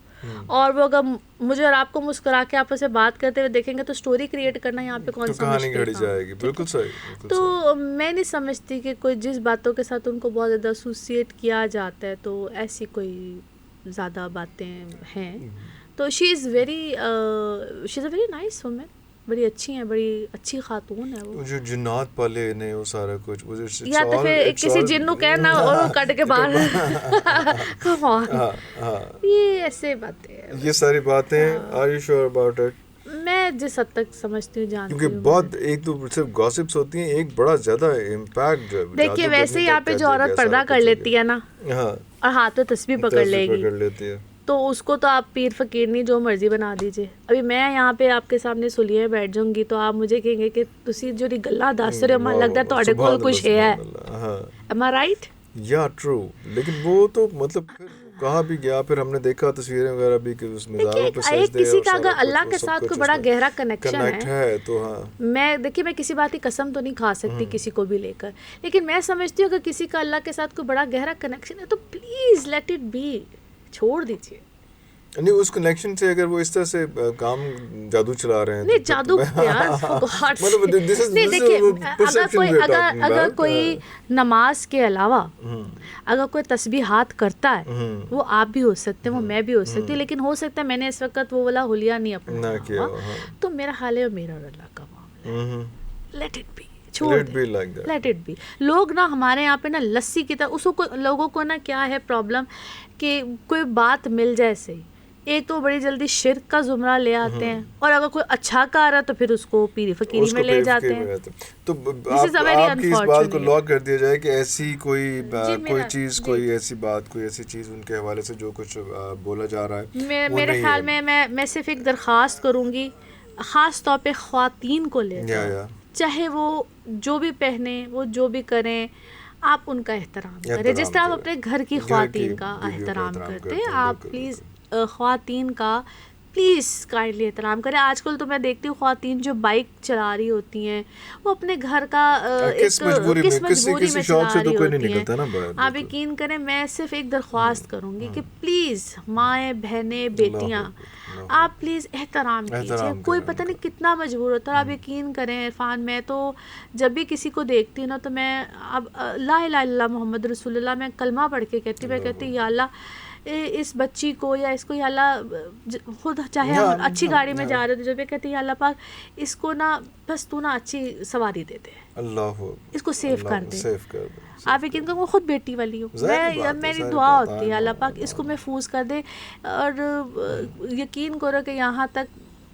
और वो अगर मुझे और आपको मुस्कुरा के आपस में बात करते हुए देखेंगे तो स्टोरी क्रिएट करना यहाँ पे कौन सा कहानी घड़ी जाएगी। बिल्कुल सही। तो मैं नहीं समझती कि कोई जिस बातों के साथ उनको बहुत ज़्यादा एसोसिएट किया जाता है तो ऐसी कोई ज़्यादा बातें हैं। तो she is a very nice woman, बड़ी अच्छी हैं, बड़ी अच्छी खातून है वो। जो जिन्नात पाले ने वो सारा कुछ, या तो फिर किसी जिन्नू कहना और वो कट के बाहर कम ऑन, ये ऐसे बातें हैं, ये सारी बातें। Are you sure about it? मैं जिस हद तक समझती हूँ, जानती हूँ, क्योंकि बहुत एक तो सिर्फ गॉसिप्स होती हैं, एक बड़ा ज़्यादा इम्पैक्ट। देखिए वैसे ही यहाँ पे जो औरत पर्दा कर लेती है ना, और हाथ में तस्बीह पकड़ लेगी, तो उसको तो आप पीर फकीर नहीं जो मर्जी बना दीजिए। अभी मैं यहाँ पे आपके सामने सुलिए बैठ जाऊंगी तो आप मुझे कहेंगे कि तुसी जो गल्ला दस रहे हो, मन लगता है ਤੁਹਾਡੇ ਕੋਲ कुछ है। Am I right? या ट्रू। लेकिन वो तो मतलब कहाँ भी गया, फिर हमने देखा तस्वीरें वगैरह भी कि उस मज़ारों पे सजदे, किसी का अगर अल्लाह के साथ कोई बड़ा गहरा कनेक्शन है तो हाँ, मैं किसी बात की कसम तो नहीं खा सकती किसी को भी लेकर, लेकिन मैं समझती हूँ अगर किसी का अल्लाह के साथ कोई बड़ा गहरा कनेक्शन है तो प्लीज लेट इट बी, छोड़ दीजिए। नहीं, उस कनेक्शन से अगर वो इस तरह से काम जादू चला रहे हैं, नहीं जादू यार मतलब नहीं, देखिए अगर कोई नमाज के अलावा अगर कोई तस्बीहात करता है, वो आप भी हो सकते हैं, वो मैं भी हो सकती हूँ, लेकिन हो सकता है मैंने इस वक्त वो वाला हुलिया नहीं अपना किया, तो मेरा हाल है मेरा अल्लाह का मामला, let it be, let it be. लोग ना हमारे यहाँ पे ना लस्सी की तरह उसको, लोगों को ना क्या है प्रॉब्लम कि कोई बात मिल जाए सही, एक तो बड़ी जल्दी शिर्क का जुमरा ले आते हैं, और अगर कोई अच्छा कर रहा तो फिर उसको पीरी फकीरी में ले जाते हैं। तो आपकी इस बात को लॉक कर दिया जाए कि ऐसी कोई चीज़, कोई ऐसी बात, कोई ऐसी चीज़ उनके हवाले से जो कुछ बोला जा रहा है, मेरे ख्याल में मैं सिर्फ एक दरख्वास्त करूँगी, ख़ास तौर पे ख़वातीन को लेकर, चाहे वो जो भी पहने, वो जो भी करें, आप उनका एहतराम करें, जिस तरह आप अपने घर की ख़वातीन का एहतराम करते हैं, आप प्लीज़ ख़वातीन का प्लीज़ काइंडली एहतराम करें। आजकल तो मैं देखती हूँ ख़वातीन जो बाइक चला रही होती हैं, वो अपने घर का किस मजबूरी में चला रही होती हैं। आप यकीन करें, मैं सिर्फ एक दरख्वास्त करूँगी कि प्लीज़ माएँ, बहनें, बेटियाँ, आप प्लीज़ एहतराम कीजिए। कोई पता नहीं कितना मजबूर होता है। आप यकीन करें इरफान, मैं तो जब भी किसी को देखती हूँ ना, तो मैं अब ला इलाहा इल्लल्लाह मोहम्मद रसूलुल्लाह मैं कलमा पढ़ के कहती, मैं कहती या अल्लाह इस बच्ची को या इसको या अल्लाह खुद चाहे हाँ, हम अच्छी हाँ, गाड़ी में हाँ। जा रहे थे, जब भी कहते हैं अल्लाह पाक इसको ना बस तू ना अच्छी सवारी दे दे, अल्लाह इसको सेव कर दे। सेव कर दे। आप यकीन करो मैं खुद बेटी वाली हूँ, ज़ाहिर बात है, मेरी ज़ाहिर दुआ बात, होती है I अल्लाह know, पाक I इसको know। महफूज कर दे। और यकीन करो कि यहाँ तक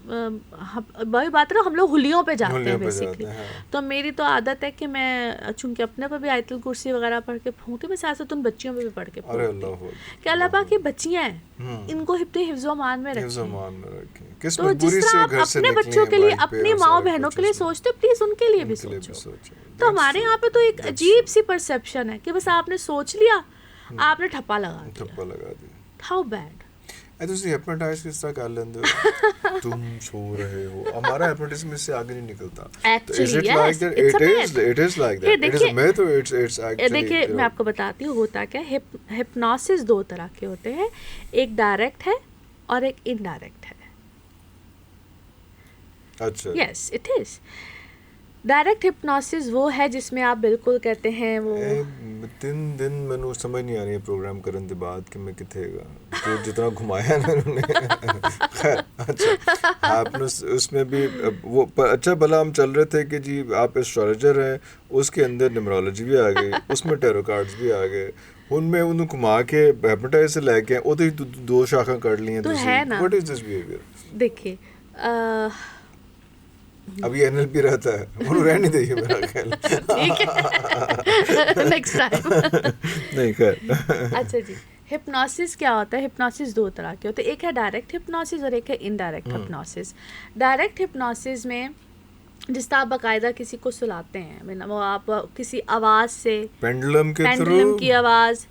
वही बात है ना, हम लोग हुलियों पे जाते हुलियों हैं पे बेसिकली। जाते हैं, हाँ। तो मेरी तो आदत है कि मैं चूंकि अपने पर भी आयतुल कुर्सी वगैरह पढ़ के फूटी, मैं साथ साथ उन बच्चियों पे भी पढ़ के अरे फूटती अल्लाह कि अल्लाह पाक ये बच्चियाँ हैं, इनको हिफ्ज़ो मान में हिफ्ज़ रखें। मान में रखें। किस तो जिस मजबूरी से तरह वो आप घर से अपने निकली बच्चों हैं के लिए बाइक पे अपनी और माँ सारा बहनों कुछ के लिए उसमें। सोचते हो, प्लीज उनके लिए भी उनके लिए भी सोचो। सोचो। तो हमारे यहाँ पे तो एक That's अजीब true। सी परसेप्शन है कि बस आपने सोच लिया, आपने ठप्पा लगा दिया। ठप्पा लगा दिया। How bad. तुसी हिप्नोटाइज किस तरह कर लेंदे हो? तुम सो रहे हो, हमारा हिप्नोटिज्म इससे आगे नहीं निकलता। तो Actually, is it yes, like that? it's a It myth. is like ये that. It is a देखिए- myth or it's actually, देखिए you मैं know। आपको बताती हूँ होता क्या है। हिप्नोसिस दो तरह के होते हैं, एक डायरेक्ट है और एक इनडायरेक्ट है। अच्छा। Yes it is. Direct hypnosis वो है जिसमें आप बिल्कुल कहते हैं वो 3 दिन मैनू समझ नहीं आ रही है प्रोग्राम करने के बाद कि मैं किथे गा, जो जितना घुमाया ना उन्होंने। खैर, अच्छा आपने उसमें भी वो अच्छा भला हम चल रहे थे कि जी आप एस्ट्रोलॉजर हैं, उसके अंदर न्यूमरोलॉजी भी आ गई, उसमें टैरो कार्ड्स भी आ गए, उनमें उन्हें घुमा के हिप्नोटाइज से लेके वो तो 2 शाखा कर ली हैं। तो है ना। What is this behaviour? देखिए अभी एनएलपी रहता है, उन्हें रहने चाहिए मेरा ख्याल। ठीक है नेक्स्ट टाइम। नहीं खैर। अच्छा जी, हिप्नोसिस क्या होता है? हिप्नोसिस दो तरह के होते हैं, एक है डायरेक्ट हिप्नोसिस और एक है इनडायरेक्ट हिप्नोसिस। डायरेक्ट हिप्नोसिस में जिस तरह आप बाकायदा किसी को सुलाते हैं, वो आप किसी आवाज़ से, पेंडुलम के पेंडुलम की आवाज़,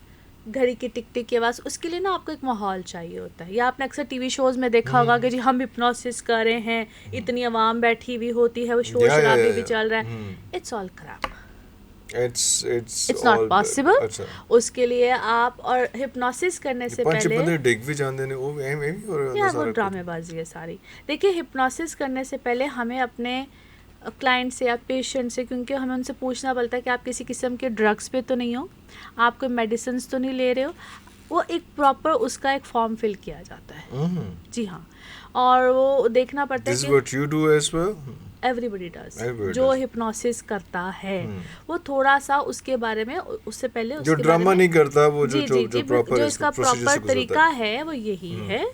घड़ी की टिक टिक की आवाज़, उसके लिए ना आपको एक माहौल चाहिए होता है। या आपने अक्सर टीवी शोज़ में देखा होगा कि जी हम हिप्नोसिस कर रहे हैं, इतनी आवाम बैठी हुई होती है, वो शोर शराबे भी चल रहा है। इट्स ऑल खराब, इट्स नॉट पॉसिबल। अच्छा। उसके लिए आप और हिप्नोसिस करने से पंच पहले बंदे डिग भी जाते हैं, वो एम ही हो रहा या है वो सारा। ड्रामेबाजी है सारी। देखिए हिप्नोसिस करने से पहले हमें अपने क्लाइंट से या पेशेंट से, क्योंकि हमें उनसे पूछना पड़ता है कि आप किसी किस्म के ड्रग्स पे तो नहीं हो, आप कोई मेडिसिन तो नहीं ले रहे हो, वो एक प्रॉपर उसका एक फॉर्म फिल किया जाता है। जी हाँ, और वो देखना पड़ता है This is कि what you do as well? Everybody does, Everybody जो does। हिप्नोसिस करता है वो थोड़ा सा उसके बारे में उससे पहले जो उसके ड्रामा बारे में नहीं करता, वो जी जो जी जी प्रॉपर जो इसका प्रोसीजर से प्रॉपर तरीका गुजरता है वो यही है।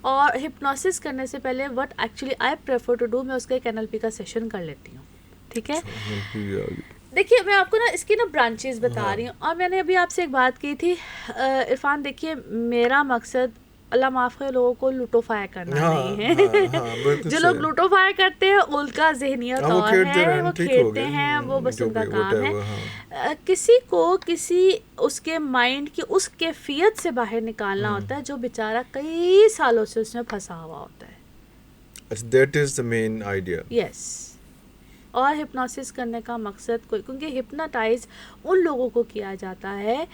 और हिप्नोसिस करने से पहले what actually I prefer to do, मैं उसका एक एनएलपी का सेशन कर लेती हूँ। ठीक है, है। देखिए मैं आपको ना इसकी ना ब्रांचेस बता रही हूँ। और मैंने अभी आपसे एक बात की थी इरफान, देखिए मेरा मकसद अल्लाह माफ़ करे लोगों को लूटोफाया करना नहीं है। बिल्कुल जो लोग सही। लूटोफाया करते हैं उनका जहनियत हाँ, वो और खेलते है, रहन, वो ठीक हो खेलते गया। हैं, वो बस जो उनका भी, काम है। whatever, किसी को किसी उसके माइंड की उस कैफियत से बाहर निकालना होता है जो बेचारा कई सालों से उसमें फंसा हुआ होता है। अच्छा, that is the main idea। Yes. और हिप्नोसिस करने का मकसद कोई, क्योंकि हिप्नोटाइज उन लोगों को किया जाता है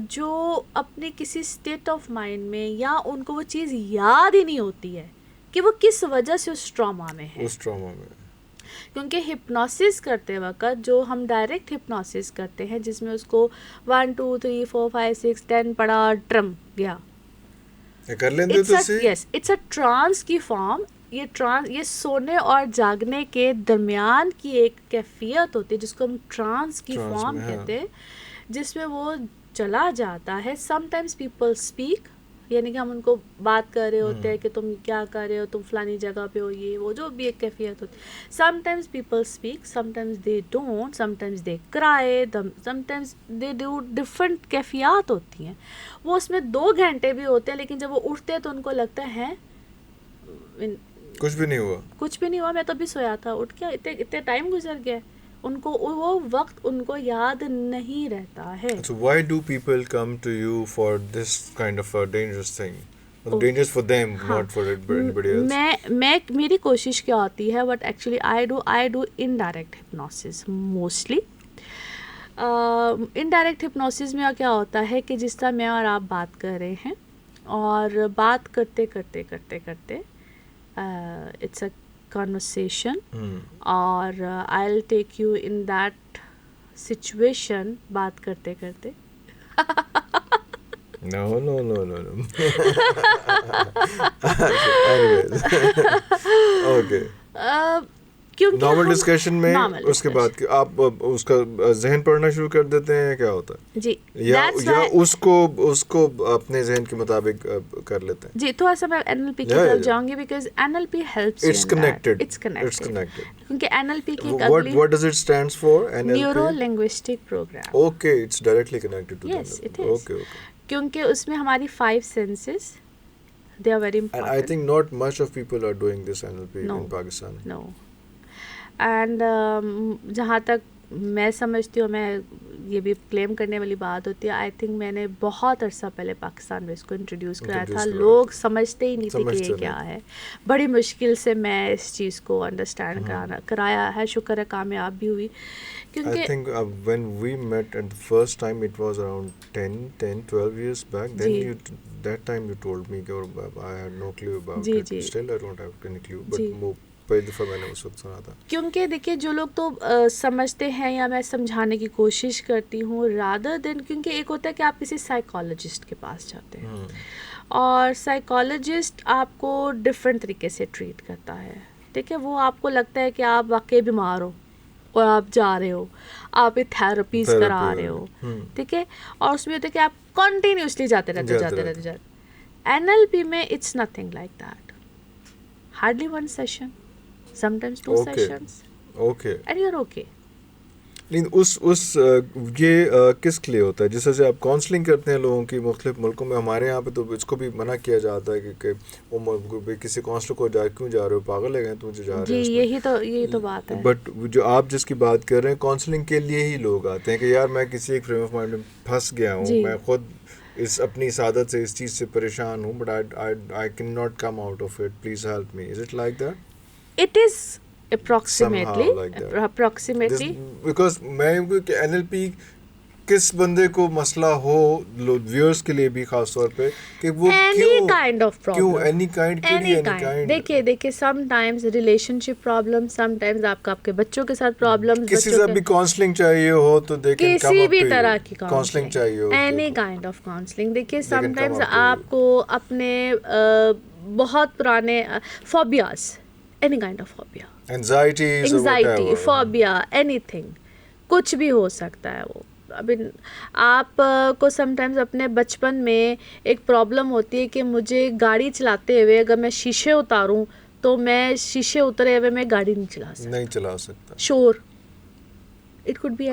जो अपने किसी स्टेट ऑफ माइंड में, या उनको वो चीज़ याद ही नहीं होती है कि वो किस वजह से उस ट्रॉमा में है। उस ट्रॉमा में, क्योंकि हिप्नोसिस करते वक्त जो हम डायरेक्ट हिप्नोसिस करते हैं जिसमें उसको 1 2 3 4 5 6 10 पढ़ा, ट्रम गया, कर लेंदे तुसी? यस इट्स अ ट्रांस की फॉर्म। ये सोने और जागने के दरमियान की एक कैफियत होती है जिसको हम ट्रांस की ट्रांस फॉर्म में, हाँ। कहते हैं, जिसमें वो चला जाता है। समटाइम्स पीपल स्पीक, यानी कि हम उनको बात कर रहे होते हैं कि तुम क्या कर रहे हो, तुम फलानी जगह पे हो, ये वो जो भी एक कैफियत होती है। Sometimes people speak, sometimes they don't, sometimes they cry, sometimes they do different कैफियत होती हैं। वो उसमें 2 घंटे भी होते हैं, लेकिन जब वो उठते हैं तो उनको लगता है कुछ भी नहीं हुआ, कुछ भी नहीं हुआ, मैं तो अभी सोया था, उठ के इतने टाइम गुजर गया, उनको वो वक्त उनको याद नहीं रहता है। so why do people come to you for this kind of a dangerous thing? Dangerous for them, not for anybody else? मैं मेरी कोशिश क्या होती है, what actually I do indirect hypnosis mostly. Indirect hypnosis में क्या होता है कि जिस तरह मैं और आप बात कर रहे हैं, और बात करते करते करते करते it's a conversation, और I'll take you in that situation बात करते करते No. Anyways, okay. क्योंकि नॉर्मल डिस्कशन में normal उसके बाद आप उसका जहन पढ़ना शुरू कर देते हैं, क्या होता है जी, या उसको अपने जहन के मुताबिक कर लेते हैं? जी, थोड़ा सा मैं NLP की तरफ जाऊंगी because NLP helps It's connected. It's connected. क्योंकि NLP की एक What does it stands for? NLP? Neuro linguistic program. Okay, it's directly connected to Yes, the it is. Okay. क्योंकि उसमें हमारी 5 senses they are very important. And I think not much of people are doing this NLP No. in Pakistan. No. And जहाँ तक मैं समझती हूँ, मैं ये भी क्लेम करने वाली बात होती है, आई थिंक मैंने बहुत अरसा पहले पाकिस्तान में इसको इंट्रोड्यूस कराया था. लोग समझते ही नहीं थे कि ये क्या है. बड़ी मुश्किल से मैं इस चीज़ को अंडरस्टैंड कराया है. शुक्र है कामयाब भी हुई. क्योंकि I think when we met at the first time it was around 12 years back. Then that time you told me or I had no clue about it. Still I don't have any clue. But पहली दफ़ा मैंने उस वक्त सुना था. क्योंकि देखिए जो लोग तो समझते हैं या मैं समझाने की कोशिश करती हूँ रादर देन, क्योंकि एक होता है कि आप किसी साइकोलॉजिस्ट के पास जाते हैं और साइकोलॉजिस्ट आपको डिफरेंट तरीके से ट्रीट करता है. ठीक है, वो आपको लगता है कि आप वाकई बीमार हो और आप जा रहे हो, आप थेरेपीज करा रहे हो. ठीक है, और उसमें होता है कि आप कॉन्टीन्यूसली जाते रहते. NLP में it's nothing like that. Hardly 1 session. Sometimes 2 sessions. Okay. And you're okay. लेकिन ये किस लिए होता है? जैसे आप काउंसलिंग करते हैं लोगों की मुख्तलिफ मुल्कों में, हमारे यहाँ पे तो इसको भी मना किया जाता है कि वो किसी काउंसलर को क्यों जा रहे हो, पागल है तुम जो जा रहे हो. जी, यही तो बात है. बट जो आप जिसकी बात कर रहे हैं, काउंसलिंग के लिए ही लोग आते हैं कि यार मैं किसी एक फ्रेम ऑफ माइंड में फंस गया हूँ, मैं खुद इस अपनी सादत से इस चीज़ से परेशान हूँ, but I can not come out of it, please help me. Is it like that? It is approximately because मैं NLP किस बंदे को मसला हो, व्यूअर्स के लिए भी खास तौर पे, कि वो any kind of problem. any kind. देखिए sometimes relationship problem, sometimes आपके बच्चों के साथ problems, किसी से भी काउंसलिंग चाहिए हो तो देखें, किसी भी तरह की काउंसलिंग चाहिए हो, any kind of counseling. देखिए sometimes आपको अपने बहुत पुराने phobias, any kind of phobia, anxiety, phobia, anything, कुछ भी हो सकता है वो. अभी आप को समटाइम्स अपने बचपन में एक प्रॉब्लम होती है कि मुझे गाड़ी चलाते हुए अगर मैं शीशे उतारूं तो मैं शीशे उतरे हुए मैं गाड़ी नहीं चला सकता. Sure, it could be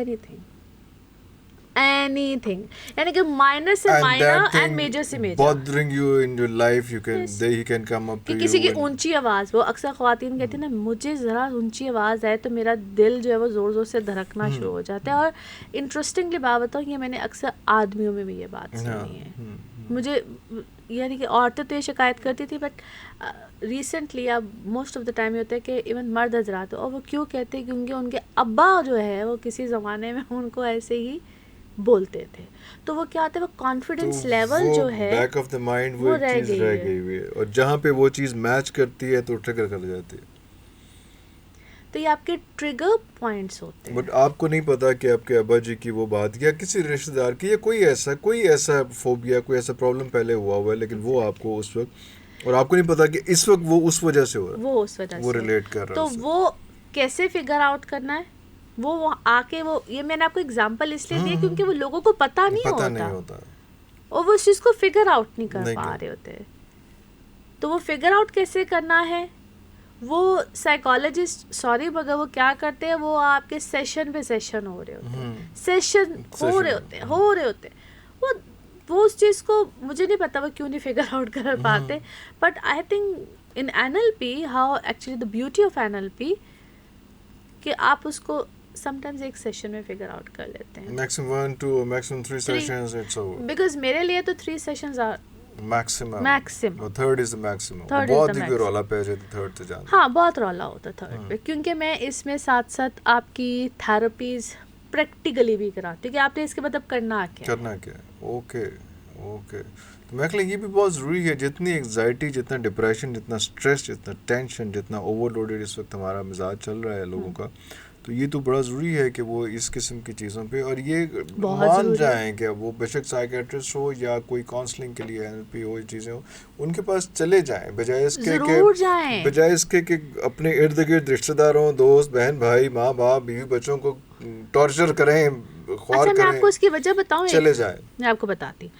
anything, यानी कि माइनर से माइनर एंड मेजर से major. bothering you in your life, he can come up to you. किसी की ऊंची आवाज़, वो अक्सर ख़वातीन कहती हैं ना, मुझे ज़रा ऊंची आवाज़ आए तो मेरा दिल जो है वो ज़ोर ज़ोर से धड़कना शुरू हो जाता है. और इंटरेस्टिंगली बात बताऊँ, ये मैंने अक्सर आदमियों में भी ये बात सुनी है. मुझे यानी कि औरतें तो ये शिकायत करती थी, बट रिसेंटली अब मोस्ट ऑफ द टाइम ये होता है कि इवन मर्द हजरात, और वो क्यों कहते हैं, क्योंकि उनके अब्बा जो है वो किसी ज़माने में उनको ऐसे ही बोलते थे, तो वो क्या होता है, वो कॉन्फिडेंस लेवल जो है बैक ऑफ द माइंड वो चीज रह गई हुई है, और जहाँ पे वो चीज़ मैच करती है तो ट्रिगर कर जाती है. तो ये आपके ट्रिगर पॉइंट्स होते हैं. बट आपको नहीं पता कि आपके अब्बा जी की वो बात या किसी रिश्तेदार की या कोई ऐसा फोबिया, कोई ऐसा प्रॉब्लम पहले हुआ है, लेकिन वो आपको उस वक्त, और आपको नहीं पता कि इस वक्त वो उस वजह से हो रहा है, वो उस वजह से रिलेट कर रहा है. तो वो कैसे फिगर आउट करना है, वो आके वो, ये मैंने आपको एग्जांपल इसलिए दिया क्योंकि वो लोगों को पता नहीं होता और वो उस चीज़ को फिगर आउट नहीं कर पा रहे होते. तो वो फिगर आउट कैसे करना है, वो साइकोलॉजिस्ट, सॉरी मगर वो क्या करते हैं, वो आपके सेशन पे सेशन हो रहे होते हैं, सेशन हो रहे होते हैं. वो उस चीज़ को, मुझे नहीं पता वो क्यों नहीं फिगर आउट कर पाते. But I think in NLP, how actually the beauty of NLP, कि आप उसको समटाइम्स एक सेशन में फिगर आउट कर लेते हैं. Maximum 1, 2 or maximum 3 sessions, it's over. Because मेरे लिए तो 3 sessions are maximum. और third is the maximum. बहुत ही रौला पे है थर्ड से जाना. हाँ, बहुत रौला होता है थर्ड पे, क्योंकि मैं इसमें साथ साथ आपकी थेरेपीज प्रैक्टिकली भी कराती हूँ कि आपने इसके मतलब करना क्या है. ओके. तो मैं ये भी बहुत ज़रूरी है. जितनी एंग्जाइटी, जितना डिप्रेशन, जितना स्ट्रेस, जितना टेंशन, जितना ओवरलोडेड इस वक्त हमारा मिजाज चल रहा है लोगों का, तो ये तो बड़ा ज़रूरी है कि वो इस किस्म की चीज़ों पे और ये बहुत मान ज़रूरी है। जाएं कि वो बेशक साइकेट्रिस्ट हो या कोई काउंसलिंग के लिए एनएलपी हो, ये चीज़ें हो, उनके पास चले जाएं बजाय इसके ज़रूर जाएं। बजाय इसके कि अपने इर्द गिर्द रिश्तेदारों, दोस्त, बहन, भाई, माँ बाप, बीवी बच्चों को टॉर्चर करें, ख्वार अच्छा, मैं करें, आपको इसकी वजह बताऊं, चले जाएं। मैं आपको बताती हूँ।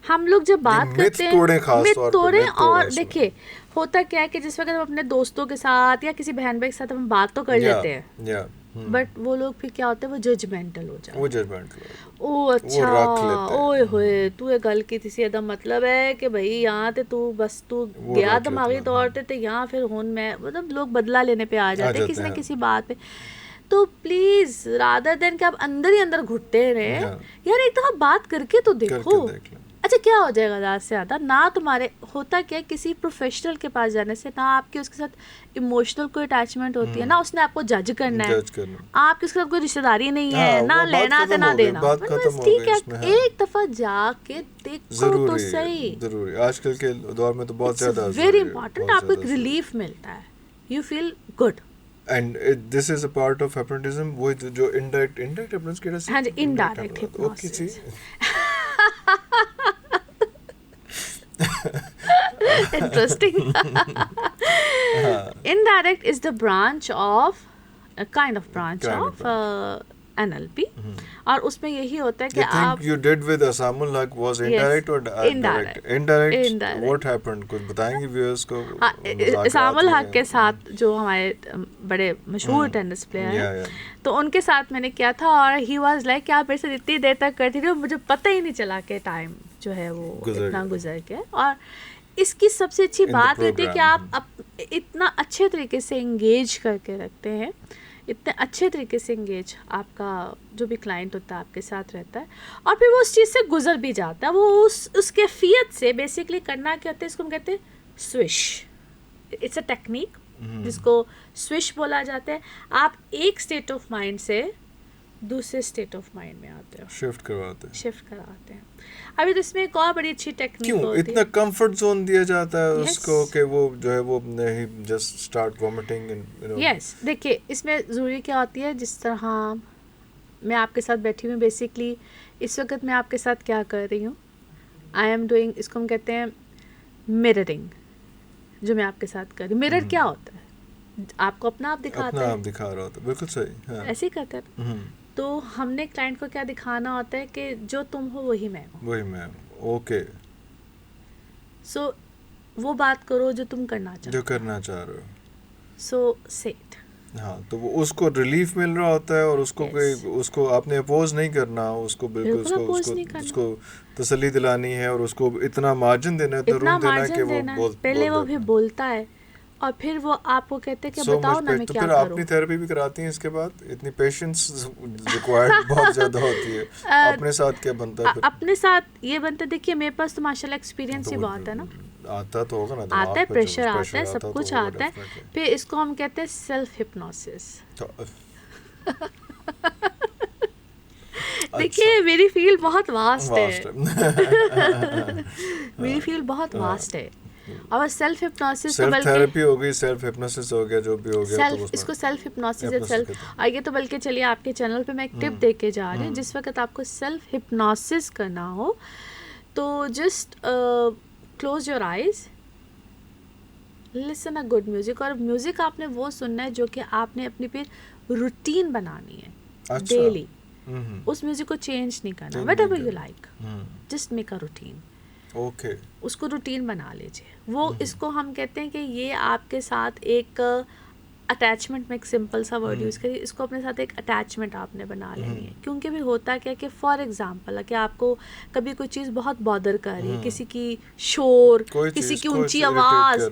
हम लोग जब बात मिथ करते हैं, तोड़ें, खास मिथ तौर पे तोड़ें, मिथ तोड़ें और इसमें। देखिए होता क्या है कि जिस वक्त हम अपने दोस्तों के साथ या किसी बहन भाई के साथ हम बात तो कर लेते हैं, या बट वो लोग फिर क्या होते हैं, वो जजमेंटल हो जाते वो हैं। जजमेंट ओ अच्छा, रख लेते हैं। ओए होए, तू ये गल की थी ਇਹਦਾ मतलब है कि भाई यहाँ ते तू बस तू वो गया रख दिमागी लेते हैं, तौर पे यहाँ फिर हुन मैं, मतलब लोग बदला लेने पे आ जाते हैं किसी ना हैं। किसी बात पे। तो प्लीज रादर देन कि आप अंदर ही अंदर घुटते रहे, हाँ। यार एक दफा बात करके तो देखो। करके देख लें। अच्छा, क्या हो जाएगा ज़्यादा से ज़्यादा ना, तुम्हारे होता क्या है, किसी प्रोफेशनल के पास जाने से ना आपकी उसके साथ इमोशनल कोई अटैचमेंट होती है, ना उसने आपको जज करना है, जज करना। आपके उसके साथ कोई रिश्तेदारी नहीं है, हाँ, ना वो बात लेना खत्म ना हो गई, देना, बात बस खत्म हो ठीक गई है, इसमें, हाँ। एक दफा जाके देखो तो ज़रूरी है, सही। ज़रूरी। आजकल के दौर में तो बहुत ज़्यादा इट्स ज़रूरी वेरी है, इंपॉर्टेंट, बहुत आपको एक ज़्यादा ज़रूरी। रिलीफ मिलता है, you feel good. And this is a part of hypnotism, वो जो इनडायरेक्ट हिप्नोसिस केड़ा सी? हाँ जी, इनडायरेक्ट ओके जी। Interesting. Indirect is the branch of a kind of branch of NLP, और उसमें यही होता है कि The thing आप you did with Asamul Haq was indirect or indirect. Indirect. Indirect. What happened? कुछ बताएंगे viewers को? इसामुल हक के साथ जो हमारे बड़े मशहूर टेनिस प्लेयर Yeah, हैं, yeah. तो उनके साथ मैंने किया था, और ही वाज लाइक कि आप मेरे से इतनी देर तक करती थी, मुझे पता ही नहीं चला कि टाइम जो है वो इतना गुजर गया। और इसकी सबसे अच्छी बात ये थी कि आप इतना अच्छे तरीके से इंगेज करके रखते हैं, इतने अच्छे तरीके से इंगेज आपका जो भी क्लाइंट होता है आपके साथ रहता है, और फिर वो उस चीज़ से गुजर भी जाता है। वो उस कैफियत से बेसिकली करना क्या होता है, इसको हम कहते हैं स्विश। इट्स अ टेक्निक जिसको स्विश बोला जाता है। आप एक स्टेट ऑफ माइंड से दूसरे स्टेट ऑफ माइंड में आते हो, शिफ्ट कराते हैं। अभी तो इसमें एक और बड़ी अच्छी टेक्निक क्यों होती है। इतना कंफर्ट जोन दिया जाता है Yes. उसको कि वो जो है वो नहीं just start vomiting and yes, देखिए इसमें ज़रूरी क्या होती है, जिस तरह मैं आपके साथ बैठी हूँ, बेसिकली इस वक्त मैं आपके साथ क्या कर रही हूँ, आई एम डूइंग, इसको हम कहते हैं मिररिंग, जो मैं आपके साथ कर रही हूँ। मिरर क्या होता है, आपको अपना आप दिखाता अपना है, आप दिखा रहा होता है, बिल्कुल सही, हाँ। ऐसे ही करते हैं। तो हमने क्लाइंट को क्या दिखाना होता है कि जो तुम हो वही मैं हूँ। वही मैं, ओके, सो वो बात करो जो तुम करना जो चाहो, करना चाह रहे हो, सो से इट। हाँ। तो वो उसको रिलीफ मिल रहा होता है, और उसको Yes. उसको आपने अपोज नहीं करना, उसको बिल्कुल बिल्कुल oppose नहीं करना। उसको तसल्ली दिलानी है, और उसको इतना मार्जिन देना है, इतना रूम देना है कि मार्जिन वो देना है, पहले वो भी बोलता है, और फिर वो आपको कहते हैं कि So बताओ much ना मैं तो क्या फिर आप करूं। अपनी थेरेपी भी कराती हैं इसके बाद? इतनी पेशेंस रिक्वायर्ड बहुत ज़्यादा होती है। अपने साथ क्या बनता है फिर? अपने साथ ये बनता है, देखिए मेरे पास तो माशाल्लाह एक्सपीरियंस ही बहुत है ना, आता तो होगा ना, आता है, प्रेशर आता है, सब कुछ होगा आता है। definitely। फिर इसको हम कहते हैं सेल्फ हिप्नोसिस। देखिए मेरी फील्ड बहुत वास्ट है, मेरी फील्ड बहुत वास्ट है, और सेल्फ हिप्नोसिस तो सेल्फ बल्कि थेरेपी हो गई, सेल्फ हिप्नोसिस हो गया, जो भी हो गया, तो सेल्फ, उसमें इसको सेल्फ हिप्नोसिस या hypnosis सेल्फ, कहते हैं। और ये तो बल्कि चलिए आपके चैनल पे मैं एक टिप दे के जा रही हूँ, जिस वक्त आपको सेल्फ हिप्नोसिस करना हो तो just close your eyes, listen a good music, और म्यूजिक आपने वो सुनना है जो कि आपने अपनी फिर रूटीन बनानी है अच्छा। डेली, उस म्यूजिक को चेंज नहीं करना, what ever you like, just make a routine, okay, उसको रूटीन बना लीजिए। वो इसको हम कहते हैं कि ये आपके साथ एक अटैचमेंट में, एक सिंपल सा वर्ड यूज़ करिए, इसको अपने साथ एक अटैचमेंट आपने बना लेनी है। क्योंकि भी होता क्या कि फॉर एग्जांपल कि आपको कभी कोई चीज़ बहुत बॉदर कर रही है, किसी की शोर, किसी की ऊंची आवाज़,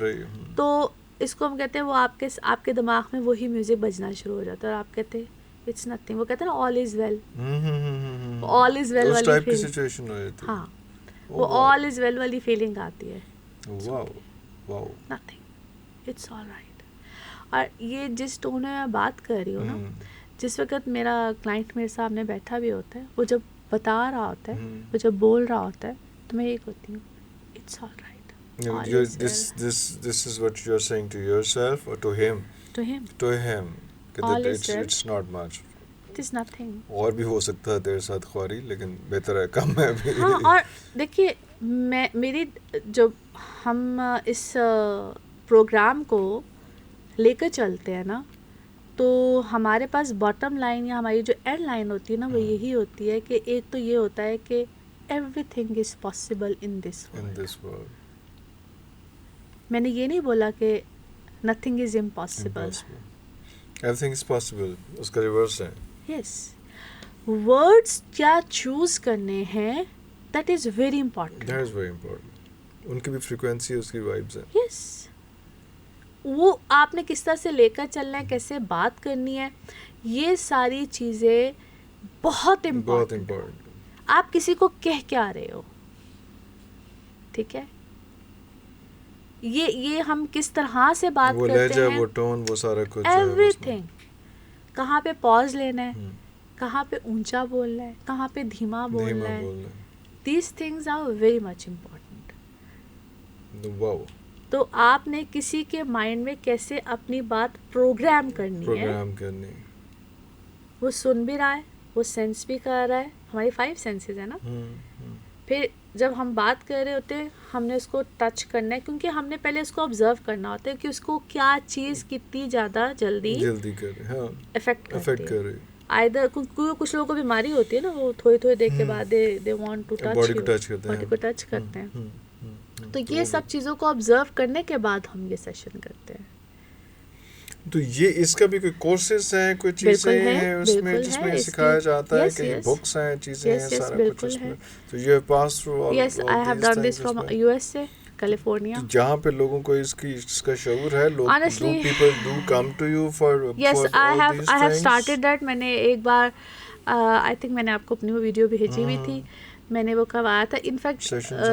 तो इसको हम कहते हैं वो आपके दिमाग में वही म्यूज़िक बजना शुरू हो जाता है, और आप कहते हैं इट्स नथिंग, वो कहते हैं ना all is well, all is well वाली टाइप की फीलिंग, सिचुएशन हो जाती है। हाँ, वो ऑल इज़ वेल वाली फीलिंग आती है, wow wow, nothing, it's all right. और ये जिस टोन में मैं बात कर रही हूँ ना, जिस वक्त मेरा क्लाइंट मेरे सामने बैठा भी होता है, वो जब बता रहा होता है, वो जब बोल रहा होता है, तो मैं ये कहती हूँ it's all right, this is what you are saying to yourself or to him? to him, To him, All is there. It's not much, It is nothing. और भी हो सकता है तेरे साथ ख्वारी, लेकिन बेहतर है कम है अभी। हाँ, और देखिए मेरी जो हम इस प्रोग्राम को लेकर चलते हैं ना, तो हमारे पास बॉटम लाइन या हमारी जो एंड लाइन होती है ना, वो यही होती है कि एक तो ये होता है कि everything is possible in this world. मैंने ये नहीं बोला कि nothing is impossible. Everything is possible, उसका रिवर्स है। यस, वर्ड्स क्या चूज करने हैं, that is very important. That is very important. उनकी भी फ्रीक्वेंसी, उसकी वाइब्स है। यस, वो आपने किस तरह से लेकर चलना है, कैसे बात करनी है, ये सारी चीज़ें बहुत इम्पोर्टेंट। आप किसी को कह क्या रहे हो, ठीक है, ये हम किस तरह से बात वो करते लहजा, हैं, वो टोन, वो सारा कुछ एवरीथिंग। कहाँ पे पॉज लेना है, कहाँ पे ऊंचा बोलना है, कहाँ पे धीमा बोलना है, these things are very much important. Wow. तो आपने किसी के माइंड में कैसे अपनी बात प्रोग्राम करनी है, वो सुन भी रहा है, वो सेंस भी कर रहा है, हमारी 5 सेंसेस है ना। फिर जब हम बात कर रहे होते हैं, हमने उसको टच करना है, क्योंकि हमने पहले उसको ऑब्जर्व करना होता है कि उसको क्या चीज़ कितनी ज़्यादा जल्दी इफेक्ट कर रही है। आइदर कुछ लोगों को बीमारी होती है ना, वो थोड़ी देर के बाद they want to touch body को टच करते हैं। तो ये सब चीज़ों को ऑब्जर्व करने के बाद हम ये सेशन करते हैं। तो ये इसका भी कोई कोर्सेज हैं, कोई चीजें हैं उसमें जिसमें सिखाया जाता है, कि बुक्स हैं, चीजें हैं, सारा कुछ उसमें। तो ये pass through all. Yes, I have done this from USA, California. जहाँ पे लोगों को इसका शऊर है, लोग people do come to you for yes, I have started that. मैंने एक बार आई थिंक मैंने आपको अपनी वो वीडियो भेजी हुई थी, मैंने वो करवाया था, इनफैक्ट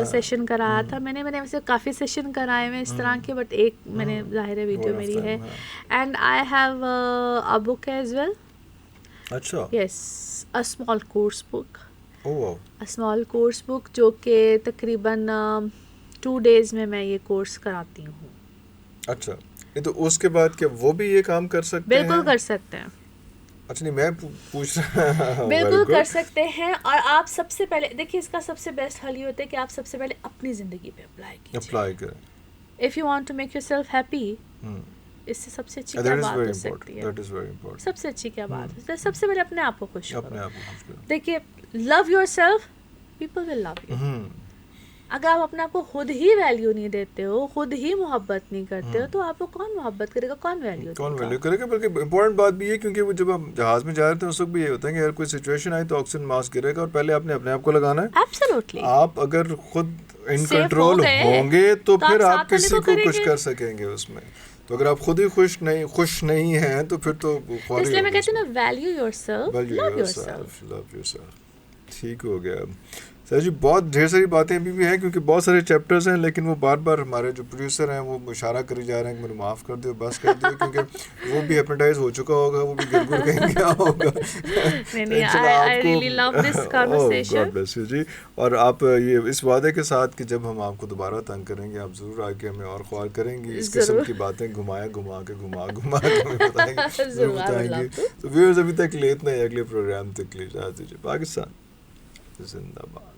सेशन कराया था मैंने वैसे काफ़ी सेशन कराए हुए इस तरह के, बट एक मैंने ज़ाहिर है वीडियो मेरी है। And I have a book as well. अच्छा। Yes, a small course book. Oh, a small course book जो कि तकरीबन 2 days में मैं ये कोर्स कराती हूँ। अच्छा, ये तो उसके बाद क्या वो भी ये काम कर सकते हैं? बिल्कुल कर सकते हैं। अच्छा, नहीं मैं पूछ रहा। बिल्कुल कर सकते हैं। और आप सबसे पहले देखिए, इसका सबसे बेस्ट हल ये होता है कि आप सबसे पहले अपनी ज़िंदगी पे अप्लाई करें। If you want to make yourself happy, इससे सबसे अच्छी क्या बात हो सकती है? That is very important. सबसे अच्छी क्या बात है? सबसे पहले अपने आप को खुश करो। देखिए, love yourself, people will love you. अगर आप अपने आप को खुद ही वैल्यू नहीं देते हो, खुद ही मोहब्बत नहीं करते हो, तो आपको कौन मोहब्बत करेगा, कौन वैल्यू करेगा? बल्कि इम्पोर्टेंट बात भी है, क्योंकि वो जब हम जहाज में जा रहे थे उस वक्त भी ये होता है कि अगर कोई सिचुएशन आई तो ऑक्सीजन मास्क गिरेगा, और पहले आपने अपने आप को लगाना है। एब्सोल्युटली। आप अगर खुद इन कंट्रोल होंगे तो फिर आप किसी को कुछ कर सकेंगे उसमें। तो अगर आप खुद ही खुश नहीं हैं तो फिर तो इसलिए मैं कहती हूँ ना, वैल्यू योरसेल्फ, लव योरसेल्फ। ठीक हो गया सर जी। बहुत ढेर सारी बातें अभी भी हैं, क्योंकि बहुत सारे चैप्टर्स हैं, लेकिन वो बार बार हमारे जो प्रोड्यूसर हैं वो इशारा करी जा रहे हैं कि मुझे माफ़ कर दो, बस कर दो, क्योंकि वो भी हिप्नोटाइज हो चुका होगा, वो भी गिर कहीं गया होगा। I really love this conversation. God bless you जी। और आप ये इस वादे के साथ कि जब हम आपको दोबारा तंग करेंगे, आप ज़रूर आके हमें और ख्वार करेंगी, इस किस्म की बातें घुमा के हमें बताएंगे। तो व्यूअर्स, अभी तक ले इतना ही, अगले प्रोग्राम तक ले जा दीजिए। पाकिस्तान जिंदाबाद।